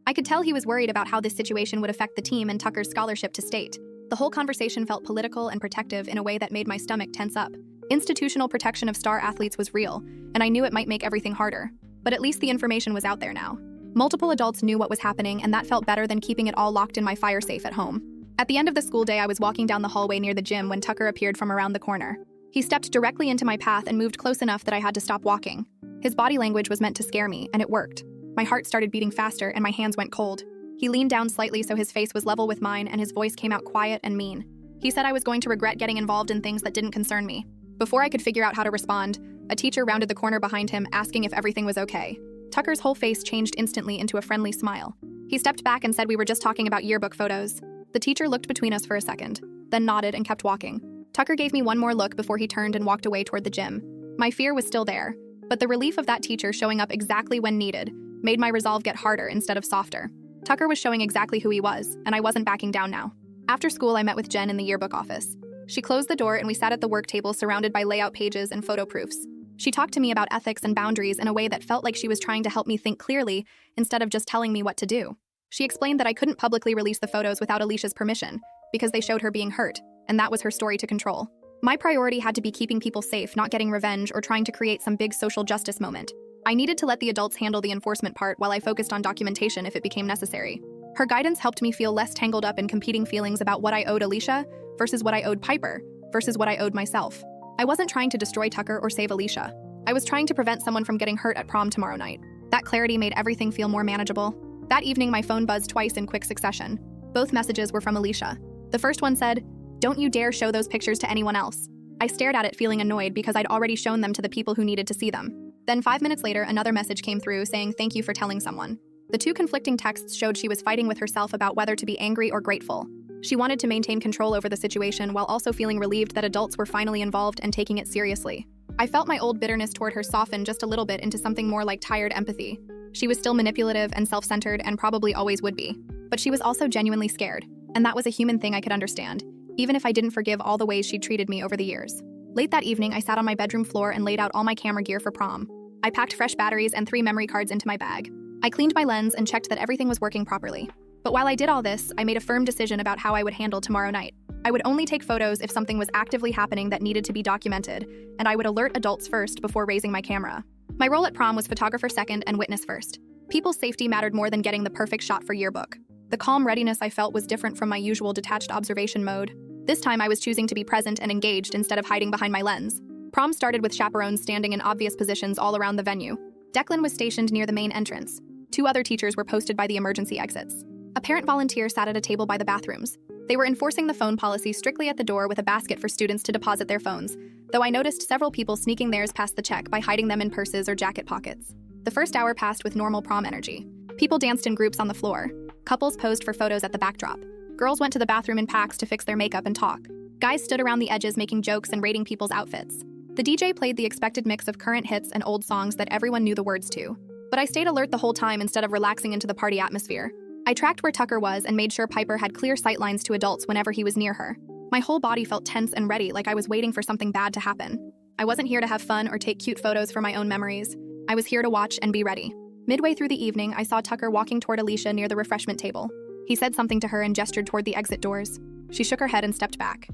I could tell he was worried about how this situation would affect the team and Tucker's scholarship to state. The whole conversation felt political and protective in a way that made my stomach tense up. Institutional protection of star athletes was real, and I knew it might make everything harder. But at least the information was out there now. Multiple adults knew what was happening, and that felt better than keeping it all locked in my fire safe at home. At the end of the school day, I was walking down the hallway near the gym when Tucker appeared from around the corner. He stepped directly into my path and moved close enough that I had to stop walking. His body language was meant to scare me, and it worked. My heart started beating faster, and my hands went cold. He leaned down slightly so his face was level with mine, and his voice came out quiet and mean. He said I was going to regret getting involved in things that didn't concern me. Before I could figure out how to respond, a teacher rounded the corner behind him, asking if everything was okay. Tucker's whole face changed instantly into a friendly smile. He stepped back and said we were just talking about yearbook photos. The teacher looked between us for a second, then nodded and kept walking. Tucker gave me one more look before he turned and walked away toward the gym. My fear was still there, but the relief of that teacher showing up exactly when needed made my resolve get harder instead of softer. Tucker was showing exactly who he was, and I wasn't backing down now. After school, I met with Jen in the yearbook office. She closed the door and we sat at the work table surrounded by layout pages and photo proofs. She talked to me about ethics and boundaries in a way that felt like she was trying to help me think clearly instead of just telling me what to do. She explained that I couldn't publicly release the photos without Alicia's permission because they showed her being hurt, and that was her story to control. My priority had to be keeping people safe, not getting revenge or trying to create some big social justice moment. I needed to let the adults handle the enforcement part while I focused on documentation if it became necessary. Her guidance helped me feel less tangled up in competing feelings about what I owed Alicia versus what I owed Piper versus what I owed myself. I wasn't trying to destroy Tucker or save Alicia. I was trying to prevent someone from getting hurt at prom tomorrow night. That clarity made everything feel more manageable. That evening, my phone buzzed twice in quick succession. Both messages were from Alicia. The first one said, "Don't you dare show those pictures to anyone else." I stared at it feeling annoyed because I'd already shown them to the people who needed to see them. Then 5 minutes later, another message came through saying thank you for telling someone. The two conflicting texts showed she was fighting with herself about whether to be angry or grateful. She wanted to maintain control over the situation while also feeling relieved that adults were finally involved and taking it seriously. I felt my old bitterness toward her soften just a little bit into something more like tired empathy. She was still manipulative and self-centered and probably always would be. But she was also genuinely scared, and that was a human thing I could understand, even if I didn't forgive all the ways she'd treated me over the years. Late that evening, I sat on my bedroom floor and laid out all my camera gear for prom. I packed fresh batteries and 3 memory cards into my bag. I cleaned my lens and checked that everything was working properly. But while I did all this, I made a firm decision about how I would handle tomorrow night. I would only take photos if something was actively happening that needed to be documented, and I would alert adults first before raising my camera. My role at prom was photographer second and witness first. People's safety mattered more than getting the perfect shot for yearbook. The calm readiness I felt was different from my usual detached observation mode. This time I was choosing to be present and engaged instead of hiding behind my lens. Prom started with chaperones standing in obvious positions all around the venue. Declan was stationed near the main entrance. 2 other teachers were posted by the emergency exits. A parent volunteer sat at a table by the bathrooms. They were enforcing the phone policy strictly at the door with a basket for students to deposit their phones, though I noticed several people sneaking theirs past the check by hiding them in purses or jacket pockets. The first hour passed with normal prom energy. People danced in groups on the floor. Couples posed for photos at the backdrop. Girls went to the bathroom in packs to fix their makeup and talk. Guys stood around the edges making jokes and rating people's outfits. The DJ played the expected mix of current hits and old songs that everyone knew the words to. But I stayed alert the whole time instead of relaxing into the party atmosphere. I tracked where Tucker was and made sure Piper had clear sightlines to adults whenever he was near her. My whole body felt tense and ready, like I was waiting for something bad to happen. I wasn't here to have fun or take cute photos for my own memories. I was here to watch and be ready. Midway through the evening, I saw Tucker walking toward Alicia near the refreshment table. He said something to her and gestured toward the exit doors. She shook her head and stepped back.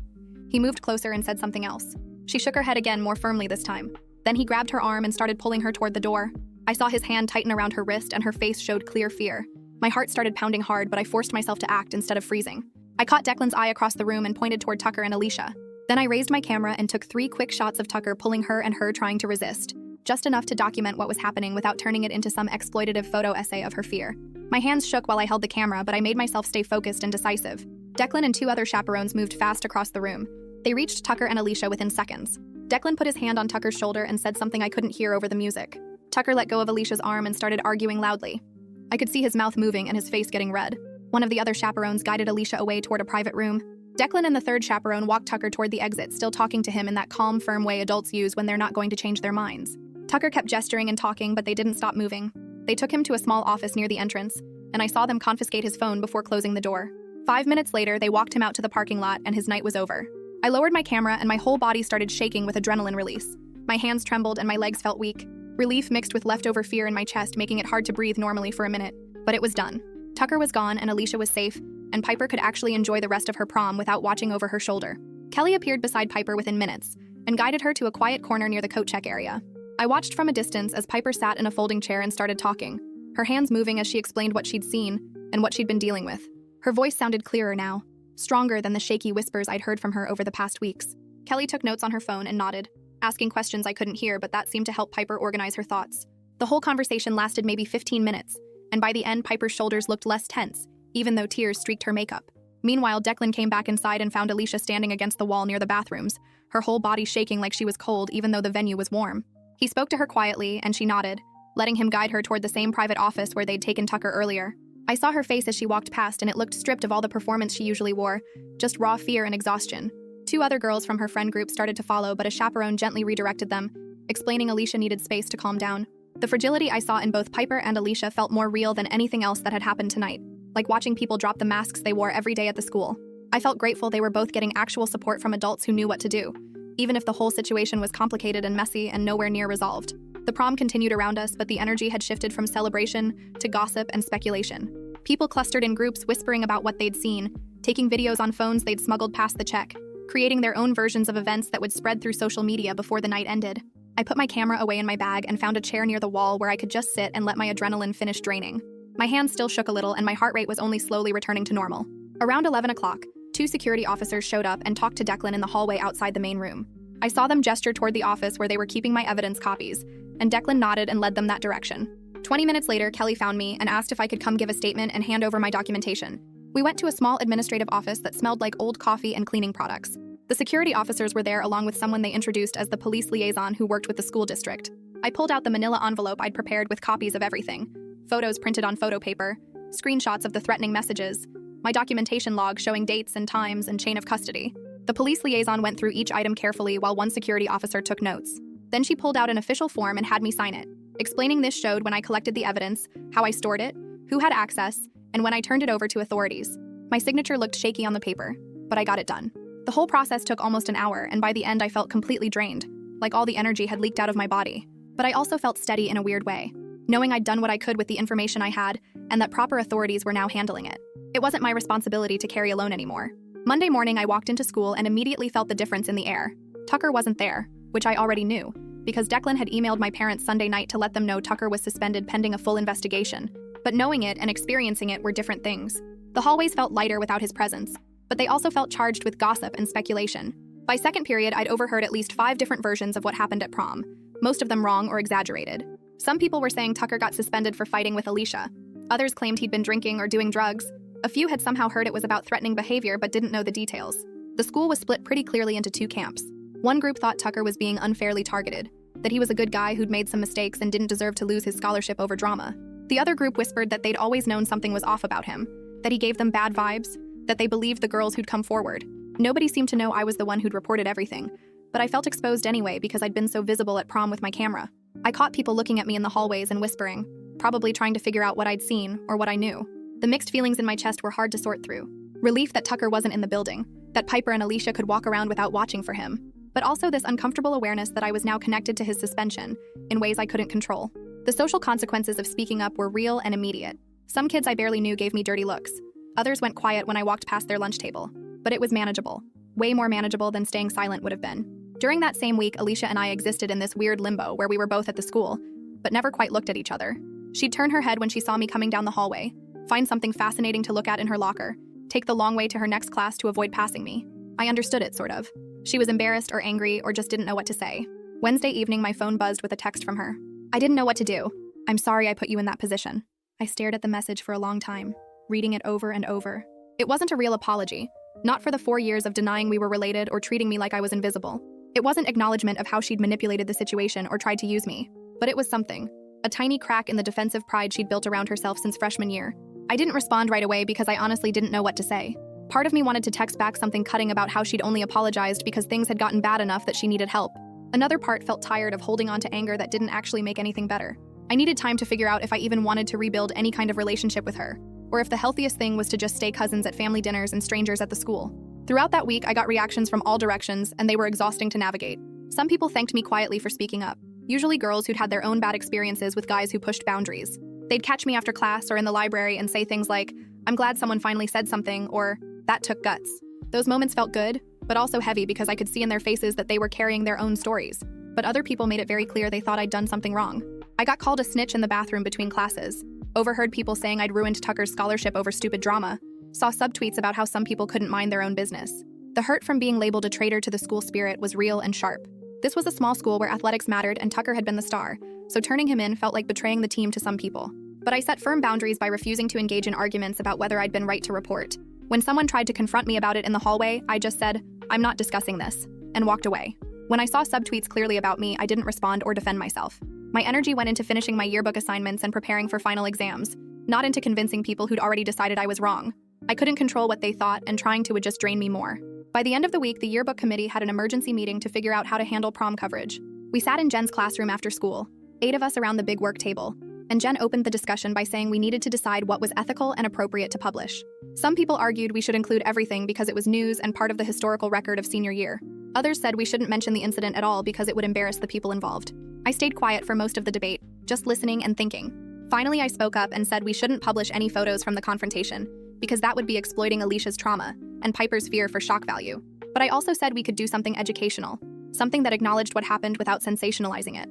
He moved closer and said something else. She shook her head again, more firmly this time. Then he grabbed her arm and started pulling her toward the door. I saw his hand tighten around her wrist and her face showed clear fear. My heart started pounding hard, but I forced myself to act instead of freezing. I caught Declan's eye across the room and pointed toward Tucker and Alicia. Then I raised my camera and took 3 quick shots of Tucker pulling her and her trying to resist. Just enough to document what was happening without turning it into some exploitative photo essay of her fear. My hands shook while I held the camera, but I made myself stay focused and decisive. Declan and 2 other chaperones moved fast across the room. They reached Tucker and Alicia within seconds. Declan put his hand on Tucker's shoulder and said something I couldn't hear over the music. Tucker let go of Alicia's arm and started arguing loudly. I could see his mouth moving and his face getting red. One of the other chaperones guided Alicia away toward a private room. Declan and the 3rd chaperone walked Tucker toward the exit, still talking to him in that calm, firm way adults use when they're not going to change their minds. Tucker kept gesturing and talking, but they didn't stop moving. They took him to a small office near the entrance, and I saw them confiscate his phone before closing the door. 5 minutes later, they walked him out to the parking lot, and his night was over. I lowered my camera, and my whole body started shaking with adrenaline release. My hands trembled, and my legs felt weak. Relief mixed with leftover fear in my chest, making it hard to breathe normally for a minute. But it was done. Tucker was gone, and Alicia was safe, and Piper could actually enjoy the rest of her prom without watching over her shoulder. Kelly appeared beside Piper within minutes, and guided her to a quiet corner near the coat check area. I watched from a distance as Piper sat in a folding chair and started talking, her hands moving as she explained what she'd seen and what she'd been dealing with. Her voice sounded clearer now, stronger than the shaky whispers I'd heard from her over the past weeks. Kelly took notes on her phone and nodded, asking questions I couldn't hear, but that seemed to help Piper organize her thoughts. The whole conversation lasted maybe 15 minutes, and by the end, Piper's shoulders looked less tense, even though tears streaked her makeup. Meanwhile, Declan came back inside and found Alicia standing against the wall near the bathrooms, her whole body shaking like she was cold even though the venue was warm. He spoke to her quietly, and she nodded, letting him guide her toward the same private office where they'd taken Tucker earlier. I saw her face as she walked past, and it looked stripped of all the performance she usually wore, just raw fear and exhaustion. 2 other girls from her friend group started to follow, but a chaperone gently redirected them, explaining Alicia needed space to calm down. The fragility I saw in both Piper and Alicia felt more real than anything else that had happened tonight, like watching people drop the masks they wore every day at the school. I felt grateful they were both getting actual support from adults who knew what to do, even if the whole situation was complicated and messy and nowhere near resolved. The prom continued around us, but the energy had shifted from celebration to gossip and speculation. People clustered in groups whispering about what they'd seen, taking videos on phones they'd smuggled past the check, creating their own versions of events that would spread through social media before the night ended. I put my camera away in my bag and found a chair near the wall where I could just sit and let my adrenaline finish draining. My hands still shook a little and my heart rate was only slowly returning to normal. Around 11 o'clock, 2 security officers showed up and talked to Declan in the hallway outside the main room. I saw them gesture toward the office where they were keeping my evidence copies, and Declan nodded and led them that direction. 20 minutes later, Kelly found me and asked if I could come give a statement and hand over my documentation. We went to a small administrative office that smelled like old coffee and cleaning products. The security officers were there along with someone they introduced as the police liaison who worked with the school district. I pulled out the manila envelope I'd prepared with copies of everything, photos printed on photo paper, screenshots of the threatening messages, my documentation log showing dates and times and chain of custody. The police liaison went through each item carefully while one security officer took notes. Then she pulled out an official form and had me sign it, explaining this showed when I collected the evidence, how I stored it, who had access, and when I turned it over to authorities. My signature looked shaky on the paper, but I got it done. The whole process took almost an hour, and by the end I felt completely drained, like all the energy had leaked out of my body. But I also felt steady in a weird way, knowing I'd done what I could with the information I had, and that proper authorities were now handling it. It wasn't my responsibility to carry alone anymore. Monday morning, I walked into school and immediately felt the difference in the air. Tucker wasn't there, which I already knew, because Declan had emailed my parents Sunday night to let them know Tucker was suspended pending a full investigation. But knowing it and experiencing it were different things. The hallways felt lighter without his presence, but they also felt charged with gossip and speculation. By second period, I'd overheard at least 5 different versions of what happened at prom, most of them wrong or exaggerated. Some people were saying Tucker got suspended for fighting with Alicia. Others claimed he'd been drinking or doing drugs. A few had somehow heard it was about threatening behavior but didn't know the details. The school was split pretty clearly into 2 camps. One group thought Tucker was being unfairly targeted, that he was a good guy who'd made some mistakes and didn't deserve to lose his scholarship over drama. The other group whispered that they'd always known something was off about him, that he gave them bad vibes, that they believed the girls who'd come forward. Nobody seemed to know I was the one who'd reported everything, but I felt exposed anyway because I'd been so visible at prom with my camera. I caught people looking at me in the hallways and whispering, probably trying to figure out what I'd seen or what I knew. The mixed feelings in my chest were hard to sort through. Relief that Tucker wasn't in the building, that Piper and Alicia could walk around without watching for him, but also this uncomfortable awareness that I was now connected to his suspension in ways I couldn't control. The social consequences of speaking up were real and immediate. Some kids I barely knew gave me dirty looks. Others went quiet when I walked past their lunch table. But it was manageable. Way more manageable than staying silent would have been. During that same week, Alicia and I existed in this weird limbo where we were both at the school, but never quite looked at each other. She'd turn her head when she saw me coming down the hallway, find something fascinating to look at in her locker, take the long way to her next class to avoid passing me. I understood it, sort of. She was embarrassed or angry or just didn't know what to say. Wednesday evening, my phone buzzed with a text from her. I didn't know what to do. I'm sorry I put you in that position. I stared at the message for a long time, reading it over and over. It wasn't a real apology. Not for the 4 years of denying we were related or treating me like I was invisible. It wasn't acknowledgement of how she'd manipulated the situation or tried to use me. But it was something. A tiny crack in the defensive pride she'd built around herself since freshman year. I didn't respond right away because I honestly didn't know what to say. Part of me wanted to text back something cutting about how she'd only apologized because things had gotten bad enough that she needed help. Another part felt tired of holding on to anger that didn't actually make anything better. I needed time to figure out if I even wanted to rebuild any kind of relationship with her, or if the healthiest thing was to just stay cousins at family dinners and strangers at the school. Throughout that week, I got reactions from all directions, and they were exhausting to navigate. Some people thanked me quietly for speaking up, usually girls who'd had their own bad experiences with guys who pushed boundaries. They'd catch me after class or in the library and say things like, "I'm glad someone finally said something," or "That took guts." Those moments felt good, but also heavy because I could see in their faces that they were carrying their own stories. But other people made it very clear they thought I'd done something wrong. I got called a snitch in the bathroom between classes, overheard people saying I'd ruined Tucker's scholarship over stupid drama, saw subtweets about how some people couldn't mind their own business. The hurt from being labeled a traitor to the school spirit was real and sharp. This was a small school where athletics mattered and Tucker had been the star, so turning him in felt like betraying the team to some people. But I set firm boundaries by refusing to engage in arguments about whether I'd been right to report. When someone tried to confront me about it in the hallway, I just said, "I'm not discussing this," and walked away. When I saw subtweets clearly about me, I didn't respond or defend myself. My energy went into finishing my yearbook assignments and preparing for final exams, not into convincing people who'd already decided I was wrong. I couldn't control what they thought, and trying to would just drain me more. By the end of the week, the yearbook committee had an emergency meeting to figure out how to handle prom coverage. We sat in Jen's classroom after school, 8 of us around the big work table, and Jen opened the discussion by saying we needed to decide what was ethical and appropriate to publish. Some people argued we should include everything because it was news and part of the historical record of senior year. Others said we shouldn't mention the incident at all because it would embarrass the people involved. I stayed quiet for most of the debate, just listening and thinking. Finally, I spoke up and said we shouldn't publish any photos from the confrontation, because that would be exploiting Alicia's trauma and Piper's fear for shock value. But I also said we could do something educational, something that acknowledged what happened without sensationalizing it.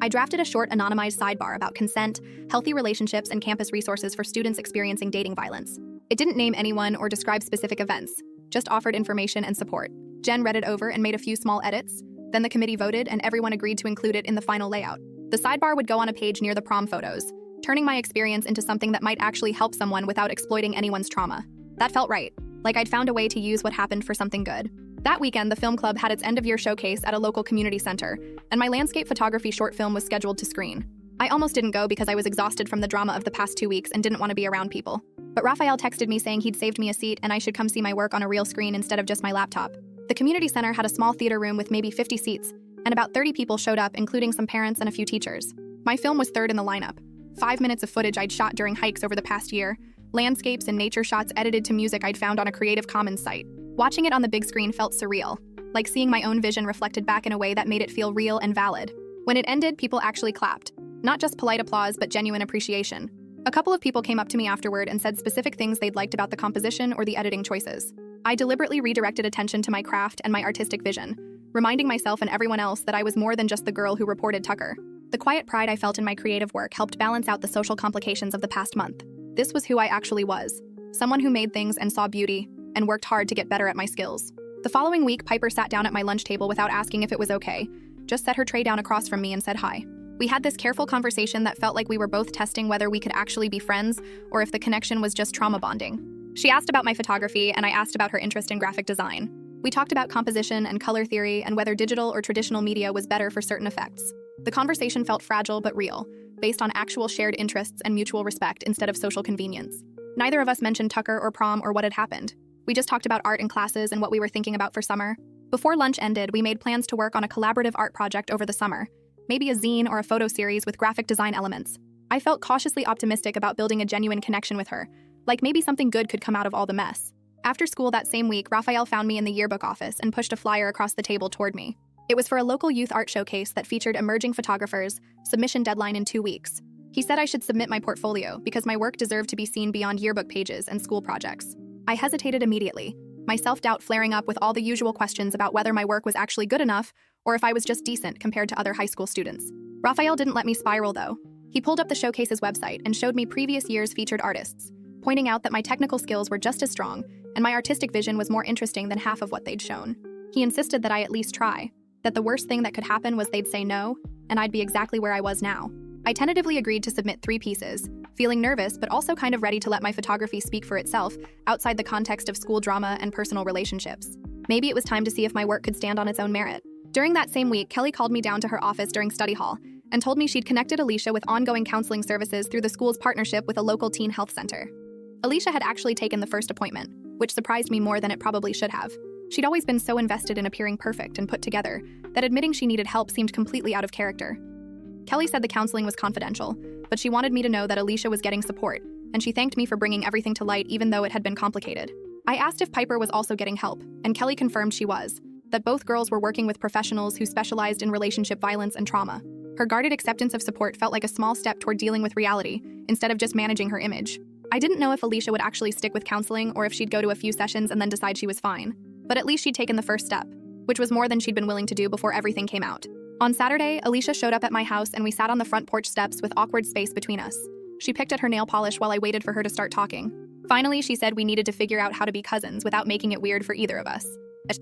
I drafted a short anonymized sidebar about consent, healthy relationships, and campus resources for students experiencing dating violence. It didn't name anyone or describe specific events, just offered information and support. Jen read it over and made a few small edits. Then the committee voted and everyone agreed to include it in the final layout. The sidebar would go on a page near the prom photos, turning my experience into something that might actually help someone without exploiting anyone's trauma. That felt right, like I'd found a way to use what happened for something good. That weekend, the film club had its end-of-year showcase at a local community center, and my landscape photography short film was scheduled to screen. I almost didn't go because I was exhausted from the drama of the past 2 weeks and didn't want to be around people. But Raphael texted me saying he'd saved me a seat and I should come see my work on a real screen instead of just my laptop. The community center had a small theater room with maybe 50 seats, and about 30 people showed up, including some parents and a few teachers. My film was third in the lineup. 5 minutes of footage I'd shot during hikes over the past year, landscapes and nature shots edited to music I'd found on a Creative Commons site. Watching it on the big screen felt surreal, like seeing my own vision reflected back in a way that made it feel real and valid. When it ended, people actually clapped. Not just polite applause, but genuine appreciation. A couple of people came up to me afterward and said specific things they'd liked about the composition or the editing choices. I deliberately redirected attention to my craft and my artistic vision, reminding myself and everyone else that I was more than just the girl who reported Tucker. The quiet pride I felt in my creative work helped balance out the social complications of the past month. This was who I actually was, someone who made things and saw beauty, and worked hard to get better at my skills. The following week, Piper sat down at my lunch table without asking if it was okay, just set her tray down across from me and said hi. We had this careful conversation that felt like we were both testing whether we could actually be friends or if the connection was just trauma bonding. She asked about my photography and I asked about her interest in graphic design. We talked about composition and color theory and whether digital or traditional media was better for certain effects. The conversation felt fragile but real, based on actual shared interests and mutual respect instead of social convenience. Neither of us mentioned Tucker or prom or what had happened. We just talked about art in classes and what we were thinking about for summer. Before lunch ended, we made plans to work on a collaborative art project over the summer, maybe a zine or a photo series with graphic design elements. I felt cautiously optimistic about building a genuine connection with her, Like maybe something good could come out of all the mess. After school that same week, Raphael found me in the yearbook office and pushed a flyer across the table toward me. It was for a local youth art showcase that featured emerging photographers, submission deadline in 2 weeks. He said I should submit my portfolio because my work deserved to be seen beyond yearbook pages and school projects. I hesitated immediately, my self-doubt flaring up with all the usual questions about whether my work was actually good enough or if I was just decent compared to other high school students. Raphael didn't let me spiral though. He pulled up the showcase's website and showed me previous year's featured artists, pointing out that my technical skills were just as strong and my artistic vision was more interesting than half of what they'd shown. He insisted that I at least try, that the worst thing that could happen was they'd say no, and I'd be exactly where I was now. I tentatively agreed to submit 3 pieces, feeling nervous but also kind of ready to let my photography speak for itself outside the context of school drama and personal relationships. Maybe it was time to see if my work could stand on its own merit. During that same week, Kelly called me down to her office during study hall and told me she'd connected Alicia with ongoing counseling services through the school's partnership with a local teen health center. Alicia had actually taken the first appointment, which surprised me more than it probably should have. She'd always been so invested in appearing perfect and put together that admitting she needed help seemed completely out of character. Kelly said the counseling was confidential, but she wanted me to know that Alicia was getting support, and she thanked me for bringing everything to light even though it had been complicated. I asked if Piper was also getting help, and Kelly confirmed she was, that both girls were working with professionals who specialized in relationship violence and trauma. Her guarded acceptance of support felt like a small step toward dealing with reality, instead of just managing her image. I didn't know if Alicia would actually stick with counseling or if she'd go to a few sessions and then decide she was fine. But at least she'd taken the first step, which was more than she'd been willing to do before everything came out. On Saturday, Alicia showed up at my house and we sat on the front porch steps with awkward space between us. She picked at her nail polish while I waited for her to start talking. Finally, she said we needed to figure out how to be cousins without making it weird for either of us.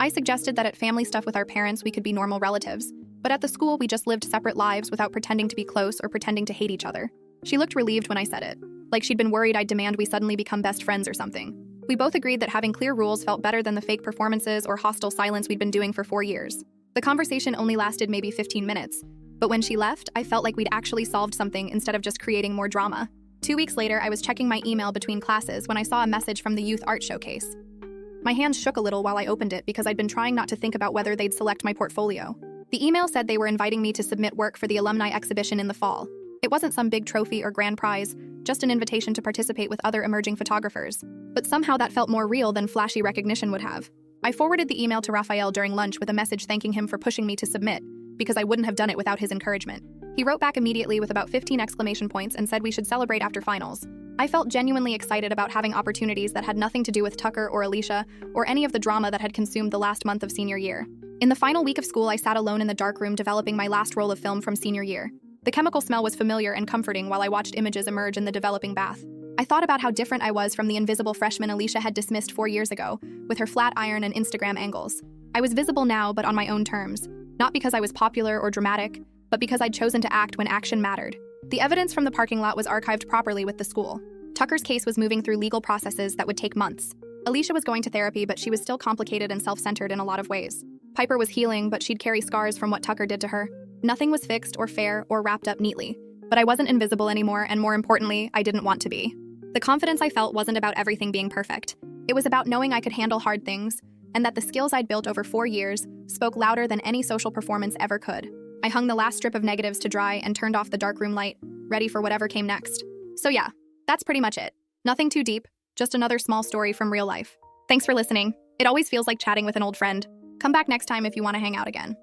I suggested that at family stuff with our parents we could be normal relatives, but at the school we just lived separate lives without pretending to be close or pretending to hate each other. She looked relieved when I said it, like she'd been worried I'd demand we suddenly become best friends or something. We both agreed that having clear rules felt better than the fake performances or hostile silence we'd been doing for 4 years. The conversation only lasted maybe 15 minutes, but when she left, I felt like we'd actually solved something instead of just creating more drama. 2 weeks later, I was checking my email between classes when I saw a message from the youth art showcase. My hands shook a little while I opened it because I'd been trying not to think about whether they'd select my portfolio. The email said they were inviting me to submit work for the alumni exhibition in the fall. It wasn't some big trophy or grand prize, just an invitation to participate with other emerging photographers. But somehow that felt more real than flashy recognition would have. I forwarded the email to Raphael during lunch with a message thanking him for pushing me to submit, because I wouldn't have done it without his encouragement. He wrote back immediately with about 15 exclamation points and said we should celebrate after finals. I felt genuinely excited about having opportunities that had nothing to do with Tucker or Alicia or any of the drama that had consumed the last month of senior year. In the final week of school, I sat alone in the dark room developing my last roll of film from senior year. The chemical smell was familiar and comforting while I watched images emerge in the developing bath. I thought about how different I was from the invisible freshman Alicia had dismissed 4 years ago, with her flat iron and Instagram angles. I was visible now, but on my own terms. Not because I was popular or dramatic, but because I'd chosen to act when action mattered. The evidence from the parking lot was archived properly with the school. Tucker's case was moving through legal processes that would take months. Alicia was going to therapy, but she was still complicated and self-centered in a lot of ways. Piper was healing, but she'd carry scars from what Tucker did to her. Nothing was fixed or fair or wrapped up neatly. But I wasn't invisible anymore, and more importantly, I didn't want to be. The confidence I felt wasn't about everything being perfect. It was about knowing I could handle hard things, and that the skills I'd built over 4 years spoke louder than any social performance ever could. I hung the last strip of negatives to dry and turned off the darkroom light, ready for whatever came next. So yeah, that's pretty much it. Nothing too deep, just another small story from real life. Thanks for listening. It always feels like chatting with an old friend. Come back next time if you want to hang out again.